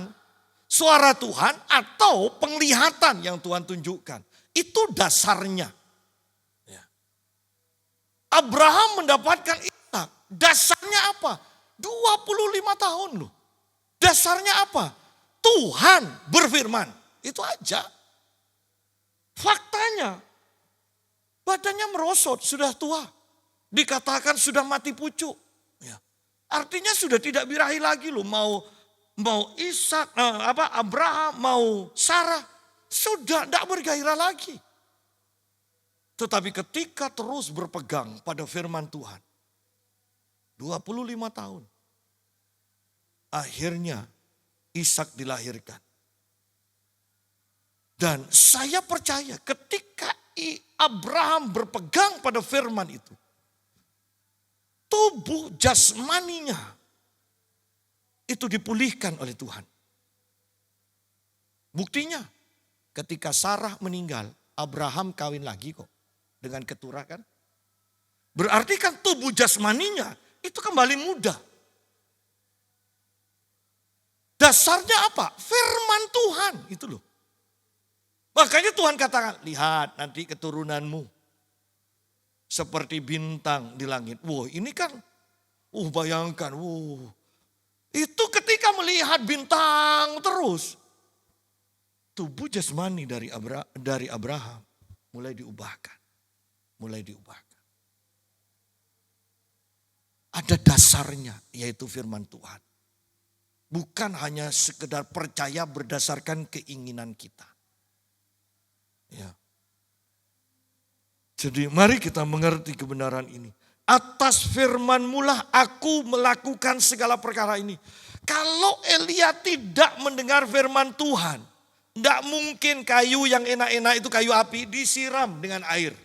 suara Tuhan atau penglihatan yang Tuhan tunjukkan. Itu dasarnya. Abraham mendapatkan Ishak. Dasarnya apa? 25 tahun loh. Dasarnya apa? Tuhan berfirman. Itu aja. Faktanya, badannya merosot, sudah tua. Dikatakan sudah mati pucuk. Artinya sudah tidak birahi lagi loh. Mau Ishak, Abraham, mau Sarah. Sudah tidak bergairah lagi. Tetapi ketika terus berpegang pada firman Tuhan. 25 tahun. Akhirnya Ishak dilahirkan. Dan saya percaya ketika Abraham berpegang pada firman itu. Tubuh jasmaninya itu dipulihkan oleh Tuhan. Buktinya ketika Sarah meninggal, Abraham kawin lagi kok. Dengan keturah kan. Berarti kan tubuh jasmaninya itu kembali muda. Dasarnya apa? Firman Tuhan itu loh. Makanya Tuhan katakan, lihat nanti keturunanmu. Seperti bintang di langit. Wah ini kan, bayangkan. Itu ketika melihat bintang terus. Tubuh jasmani dari Abraham mulai diubahkan. Ada dasarnya yaitu firman Tuhan. Bukan hanya sekedar percaya berdasarkan keinginan kita. Ya. Jadi mari kita mengerti kebenaran ini. Atas firman-Mu lah aku melakukan segala perkara ini. Kalau Elia tidak mendengar firman Tuhan, tidak mungkin kayu yang enak-enak itu kayu api disiram dengan air.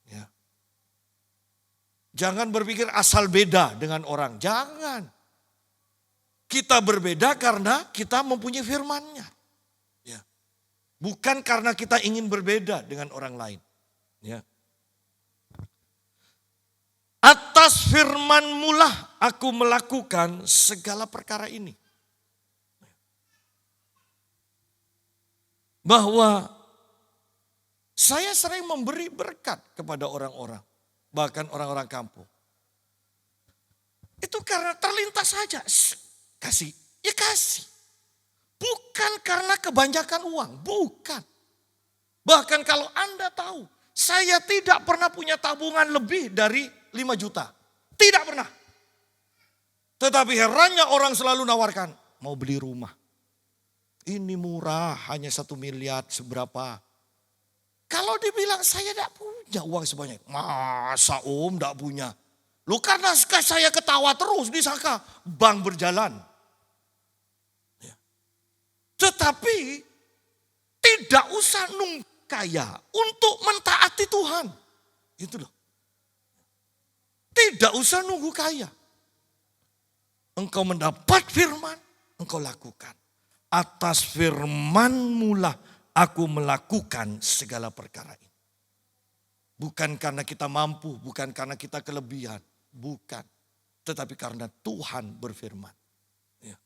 Ya. Jangan berpikir asal beda dengan orang. Jangan. Kita berbeda karena kita mempunyai firman-Nya. Ya. Bukan karena kita ingin berbeda dengan orang lain. Ya. Atas firman-Mu lah aku melakukan segala perkara ini. Bahwa saya sering memberi berkat kepada orang-orang. Bahkan orang-orang kampung. Itu karena terlintas saja. Kasih, ya kasih. Bukan karena kebanyakan uang, bukan. Bahkan kalau Anda tahu, saya tidak pernah punya tabungan lebih dari 5 juta. Tidak pernah. Tetapi herannya orang selalu nawarkan, mau beli rumah. Ini murah, hanya 1 miliar seberapa. Kalau dibilang saya tidak punya uang sebanyak. Masa tidak punya? Lu karena saya ketawa terus disangka bank berjalan. Ya. Tetapi tidak usah nunggu kaya untuk mentaati Tuhan. Itu loh. Tidak usah nunggu kaya. Engkau mendapat firman, engkau lakukan. Atas firman-Mu lah aku melakukan segala perkara ini. Bukan karena kita mampu, bukan karena kita kelebihan. Bukan. Tetapi karena Tuhan berfirman. Ya.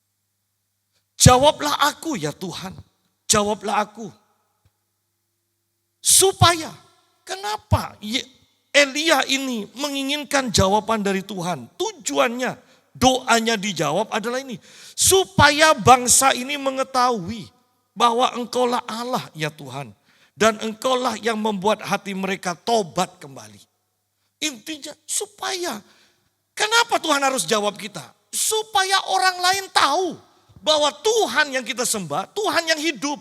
Jawablah aku ya Tuhan. Jawablah aku. Supaya, kenapa Elia ini menginginkan jawaban dari Tuhan. Tujuannya, doanya dijawab adalah ini. Supaya bangsa ini mengetahui bahwa Engkaulah Allah ya Tuhan. Dan Engkaulah yang membuat hati mereka tobat kembali. Intinya supaya, kenapa Tuhan harus jawab kita? Supaya orang lain tahu bahwa Tuhan yang kita sembah, Tuhan yang hidup.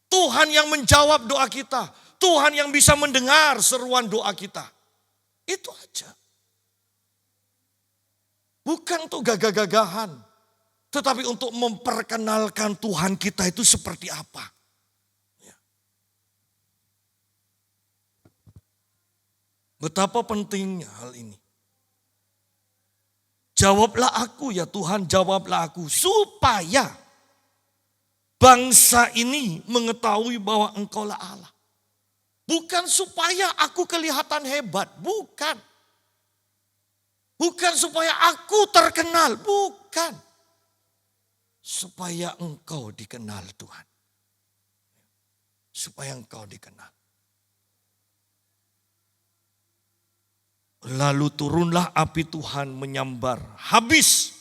Tuhan yang menjawab doa kita. Tuhan yang bisa mendengar seruan doa kita. Itu aja. Bukan untuk gagah-gagahan. Tetapi untuk memperkenalkan Tuhan kita itu seperti apa. Ya. Betapa pentingnya hal ini. Jawablah aku ya Tuhan, jawablah aku. Supaya bangsa ini mengetahui bahwa Engkaulah Allah. Bukan supaya aku kelihatan hebat, bukan. Bukan supaya aku terkenal, bukan. Supaya Engkau dikenal Tuhan. Supaya Engkau dikenal. Lalu turunlah api Tuhan menyambar, habis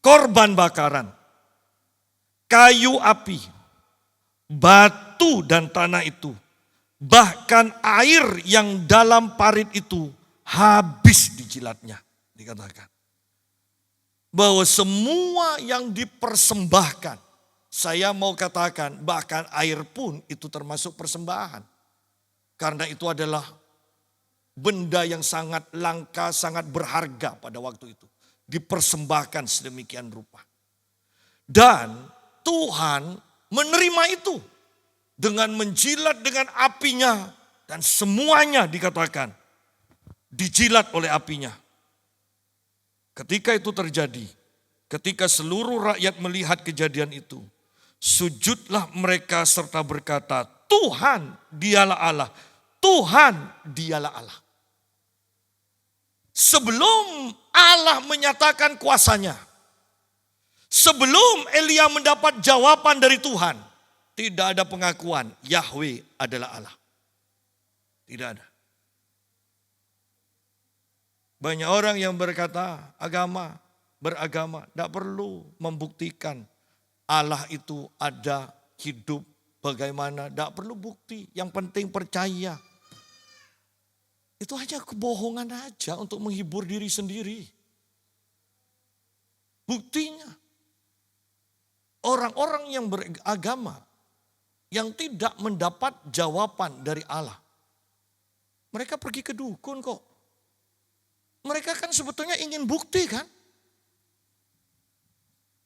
korban bakaran, kayu api, batu dan tanah itu. Bahkan air yang dalam parit itu habis dijilatnya. Dikatakan. Bahwa semua yang dipersembahkan. Saya mau katakan bahkan air pun itu termasuk persembahan. Karena itu adalah benda yang sangat langka, sangat berharga pada waktu itu. Dipersembahkan sedemikian rupa. Dan Tuhan menerima itu. Dengan menjilat dengan apinya. Dan semuanya dikatakan dijilat oleh apinya. Ketika itu terjadi. Ketika seluruh rakyat melihat kejadian itu. Sujudlah mereka serta berkata, Tuhan dialah Allah. Tuhan dialah Allah. Sebelum Allah menyatakan kuasanya. Sebelum Elia mendapat jawaban dari Tuhan. Tidak ada pengakuan Yahweh adalah Allah. Tidak ada. Banyak orang yang berkata beragama. Tidak perlu membuktikan Allah itu ada, hidup, bagaimana. Tidak perlu bukti, yang penting percaya. Itu hanya kebohongan aja untuk menghibur diri sendiri. Buktinya, orang-orang yang beragama, yang tidak mendapat jawaban dari Allah. Mereka pergi ke dukun kok. Mereka kan sebetulnya ingin bukti kan.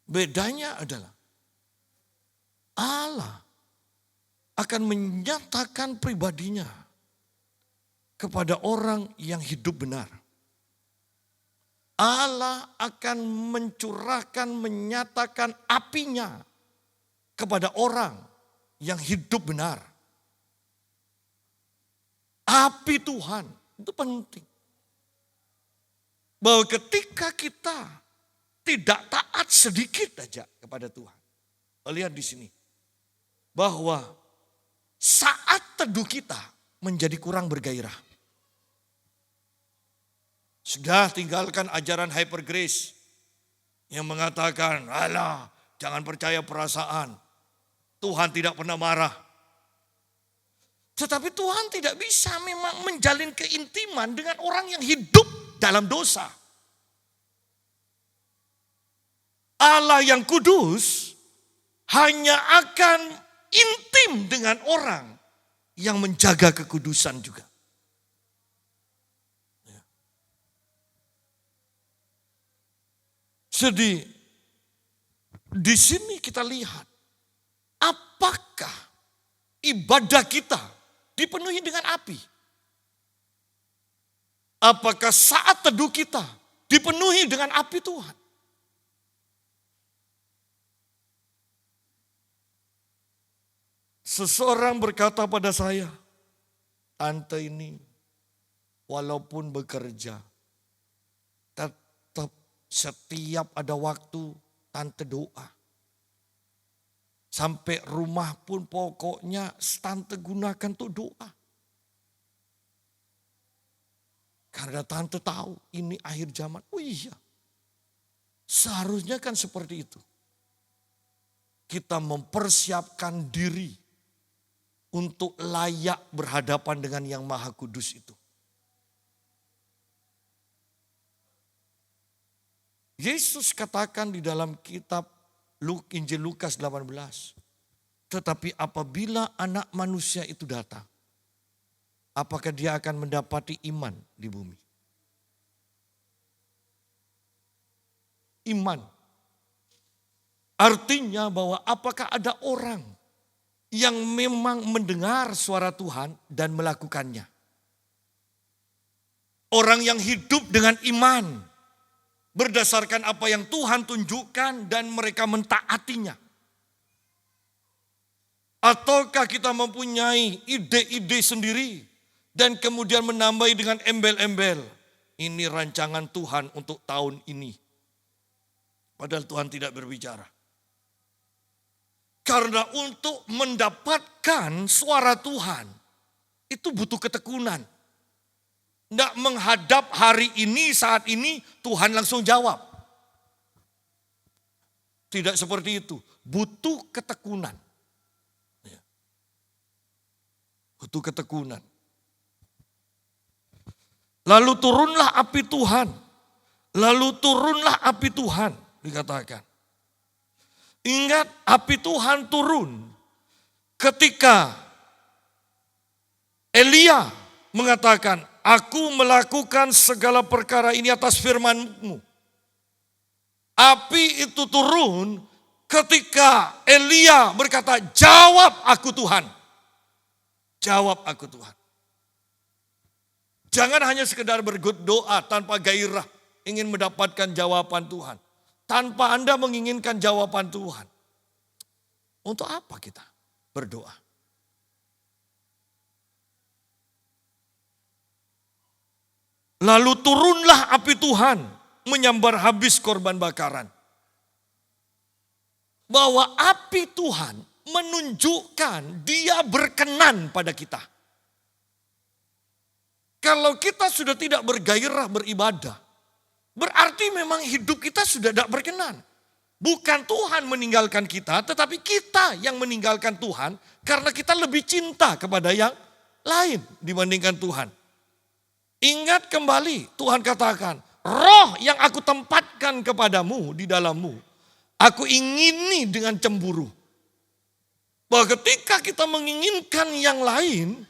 Bedanya adalah Allah akan menyatakan pribadinya kepada orang yang hidup benar. Allah akan menyatakan apinya kepada orang yang hidup benar. Api Tuhan itu penting. Bahwa ketika kita tidak taat sedikit aja kepada Tuhan. Lihat di sini. Bahwa saat teduh kita menjadi kurang bergairah. Sudah tinggalkan ajaran hyper grace. Yang mengatakan, alah jangan percaya perasaan. Tuhan tidak pernah marah. Tetapi Tuhan tidak bisa memang menjalin keintiman dengan orang yang hidup dalam dosa. Allah yang kudus hanya akan intim dengan orang yang menjaga kekudusan juga. Jadi di sini kita lihat apakah ibadah kita dipenuhi dengan api? Apakah saat teduh kita dipenuhi dengan api Tuhan? Seseorang berkata pada saya, tante ini walaupun bekerja, tetap setiap ada waktu tante doa. Sampai rumah pun pokoknya tante gunakan untuk doa. Karena tante tahu ini akhir zaman. Oh iya, seharusnya kan seperti itu. Kita mempersiapkan diri untuk layak berhadapan dengan yang Maha Kudus itu. Yesus katakan di dalam kitab Injil Lukas 18. Tetapi apabila Anak Manusia itu datang, apakah dia akan mendapati iman di bumi? Iman. Artinya bahwa apakah ada orang yang memang mendengar suara Tuhan dan melakukannya. Orang yang hidup dengan iman. Berdasarkan apa yang Tuhan tunjukkan dan mereka mentaatinya. Ataukah kita mempunyai ide-ide sendiri dan kemudian menambahi dengan embel-embel. Ini rancangan Tuhan untuk tahun ini. Padahal Tuhan tidak berbicara. Karena untuk mendapatkan suara Tuhan itu butuh ketekunan. Tidak menghadap hari ini, saat ini Tuhan langsung jawab. Tidak seperti itu. Butuh ketekunan. Butuh ketekunan. Lalu turunlah api Tuhan. Lalu turunlah api Tuhan, dikatakan. Ingat, api Tuhan turun ketika Elia mengatakan, aku melakukan segala perkara ini atas firman-Mu. Api itu turun ketika Elia berkata, jawab aku Tuhan. Jawab aku Tuhan. Jangan hanya sekedar berdoa tanpa gairah ingin mendapatkan jawaban Tuhan. Tanpa Anda menginginkan jawaban Tuhan. Untuk apa kita berdoa? Lalu turunlah api Tuhan menyambar habis korban bakaran. Bahwa api Tuhan menunjukkan dia berkenan pada kita. Kalau kita sudah tidak bergairah beribadah, berarti memang hidup kita sudah tidak berkenan. Bukan Tuhan meninggalkan kita, tetapi kita yang meninggalkan Tuhan karena kita lebih cinta kepada yang lain dibandingkan Tuhan. Ingat kembali Tuhan katakan, roh yang aku tempatkan kepadamu di dalammu, aku ingini dengan cemburu. Bahwa ketika kita menginginkan yang lain,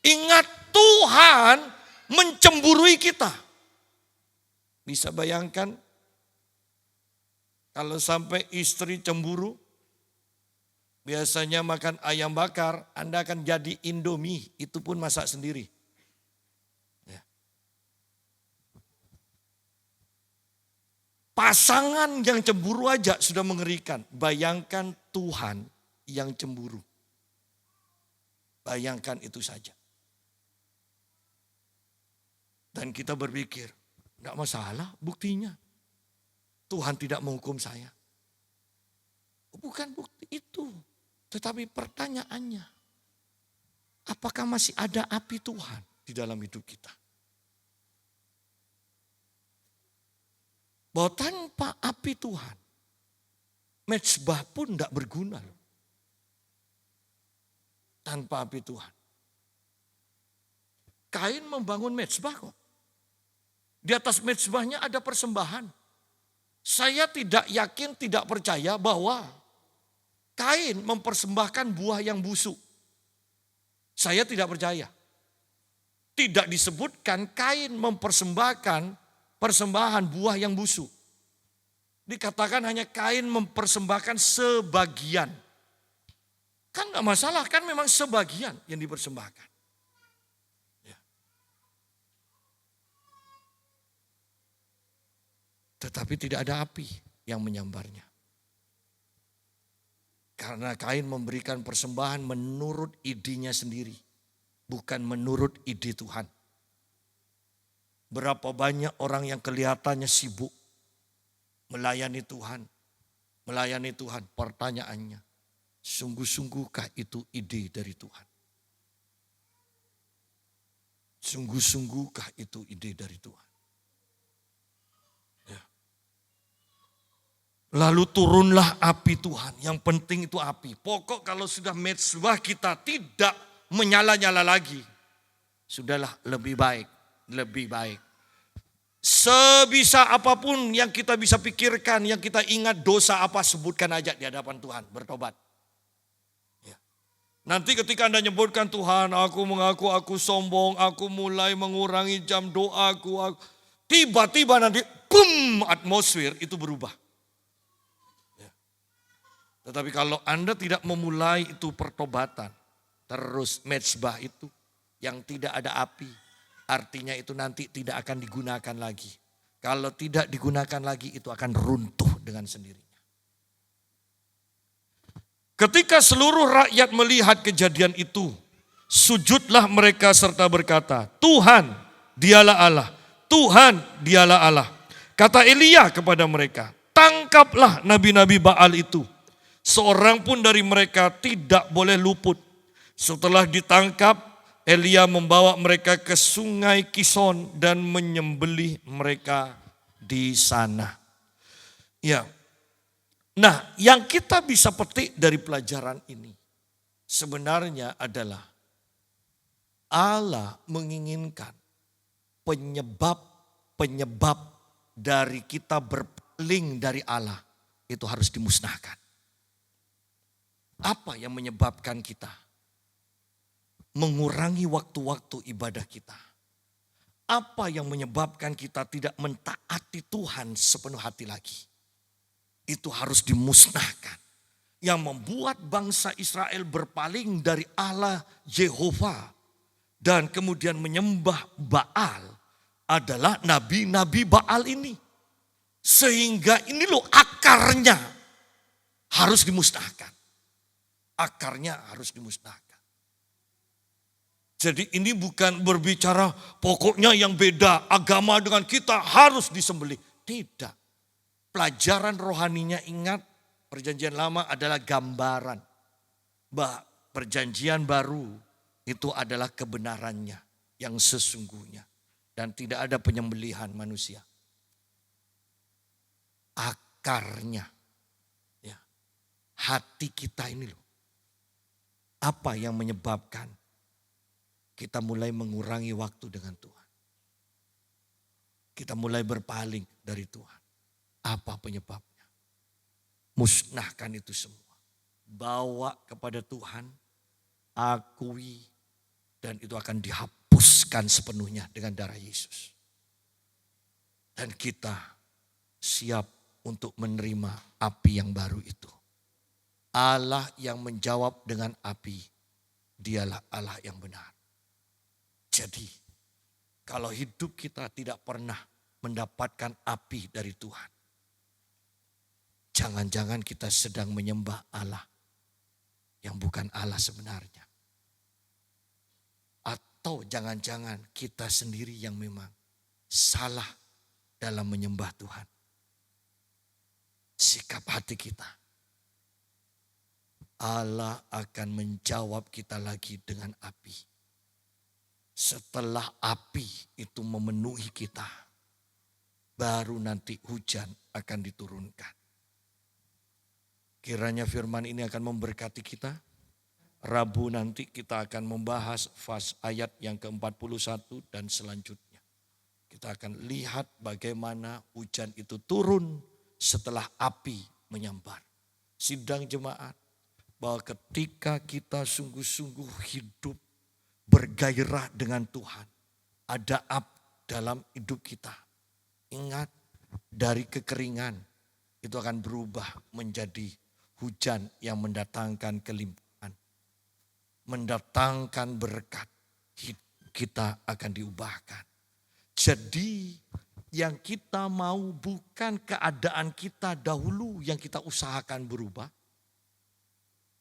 ingat Tuhan mencemburui kita. Bisa bayangkan kalau sampai istri cemburu, biasanya makan ayam bakar, Anda akan jadi Indomie, itu pun masak sendiri. Ya. Pasangan yang cemburu aja sudah mengerikan. Bayangkan Tuhan yang cemburu. Bayangkan itu saja. Dan kita berpikir, tidak masalah buktinya. Tuhan tidak menghukum saya. Bukan bukti itu. Tetapi pertanyaannya, apakah masih ada api Tuhan di dalam hidup kita? Bahwa tanpa api Tuhan, mezbah pun tidak berguna. Tanpa api Tuhan. Kain membangun mezbah kok. Di atas mezbahnya ada persembahan. Saya tidak yakin, tidak percaya bahwa Kain mempersembahkan buah yang busuk. Saya tidak percaya. Tidak disebutkan Kain mempersembahkan persembahan buah yang busuk. Dikatakan hanya Kain mempersembahkan sebagian. Kan gak masalah, kan memang sebagian yang dipersembahkan. Tetapi tidak ada api yang menyambarnya. Karena Kain memberikan persembahan menurut idenya sendiri. Bukan menurut ide Tuhan. Berapa banyak orang yang kelihatannya sibuk melayani Tuhan. Melayani Tuhan, pertanyaannya. Sungguh-sungguhkah itu ide dari Tuhan? Sungguh-sungguhkah itu ide dari Tuhan? Ya. Lalu turunlah api Tuhan. Yang penting itu api. Pokok kalau sudah mezbah kita tidak menyala-nyala lagi. Sudahlah, lebih baik. Lebih baik. Sebisa apapun yang kita bisa pikirkan, yang kita ingat dosa apa, sebutkan aja di hadapan Tuhan. Bertobat. Nanti ketika Anda nyebutkan Tuhan, aku mengaku aku sombong, aku mulai mengurangi jam doaku. Tiba-tiba nanti, boom, atmosfer itu berubah. Ya. Tetapi kalau Anda tidak memulai itu pertobatan, terus mezbah itu yang tidak ada api, artinya itu nanti tidak akan digunakan lagi. Kalau tidak digunakan lagi, itu akan runtuh dengan sendirinya. Ketika seluruh rakyat melihat kejadian itu, sujudlah mereka serta berkata, Tuhan, dialah Allah. Tuhan, dialah Allah. Kata Elia kepada mereka, tangkaplah nabi-nabi Baal itu. Seorang pun dari mereka tidak boleh luput. Setelah ditangkap, Elia membawa mereka ke sungai Kison dan menyembelih mereka di sana. Ya. Nah, yang kita bisa petik dari pelajaran ini sebenarnya adalah Allah menginginkan penyebab dari kita berpaling dari Allah itu harus dimusnahkan. Apa yang menyebabkan kita mengurangi waktu-waktu ibadah kita? Apa yang menyebabkan kita tidak mentaati Tuhan sepenuh hati lagi? Itu harus dimusnahkan. Yang membuat bangsa Israel berpaling dari Allah Yehova dan kemudian menyembah Baal adalah nabi-nabi Baal ini. Sehingga ini loh akarnya harus dimusnahkan. Akarnya harus dimusnahkan. Jadi ini bukan berbicara pokoknya yang beda agama dengan kita harus disembelih. Tidak. Pelajaran rohaninya ingat, perjanjian lama adalah gambaran. Bahwa perjanjian baru itu adalah kebenarannya yang sesungguhnya. Dan tidak ada penyembelihan manusia. Akarnya. Ya, hati kita ini loh. Apa yang menyebabkan kita mulai mengurangi waktu dengan Tuhan. Kita mulai berpaling dari Tuhan. Apa penyebabnya? Musnahkan itu semua. Bawa kepada Tuhan, akui, dan itu akan dihapuskan sepenuhnya dengan darah Yesus. Dan kita siap untuk menerima api yang baru itu. Allah yang menjawab dengan api, dialah Allah yang benar. Jadi, kalau hidup kita tidak pernah mendapatkan api dari Tuhan, jangan-jangan kita sedang menyembah Allah yang bukan Allah sebenarnya. Atau jangan-jangan kita sendiri yang memang salah dalam menyembah Tuhan. Sikap hati kita. Allah akan menjawab kita lagi dengan api. Setelah api itu memenuhi kita, baru nanti hujan akan diturunkan. Kiranya firman ini akan memberkati kita. Rabu nanti kita akan membahas ayat yang ke-41 dan selanjutnya. Kita akan lihat bagaimana hujan itu turun setelah api menyambar. Sidang jemaat, bahwa ketika kita sungguh-sungguh hidup bergairah dengan Tuhan, ada api dalam hidup kita. Ingat, dari kekeringan itu akan berubah menjadi hujan yang mendatangkan kelimpahan, mendatangkan berkat, kita akan diubahkan. Jadi yang kita mau bukan keadaan kita dahulu yang kita usahakan berubah,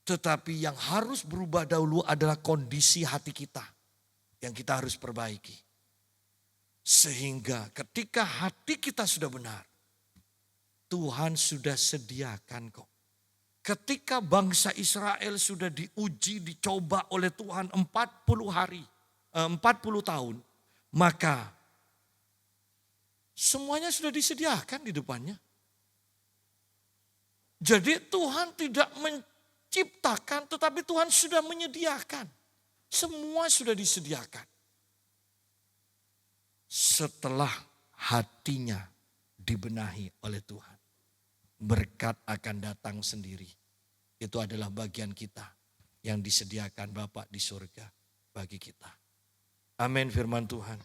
tetapi yang harus berubah dahulu adalah kondisi hati kita yang kita harus perbaiki. Sehingga ketika hati kita sudah benar, Tuhan sudah sediakan kok. Ketika bangsa Israel sudah diuji, dicoba oleh Tuhan 40 tahun. maka semuanya sudah disediakan di depannya. Jadi Tuhan tidak menciptakan, tetapi Tuhan sudah menyediakan. Semua sudah disediakan. Setelah hatinya dibenahi oleh Tuhan, berkat akan datang sendiri. Itu adalah bagian kita yang disediakan Bapa di surga bagi kita. Amin firman Tuhan.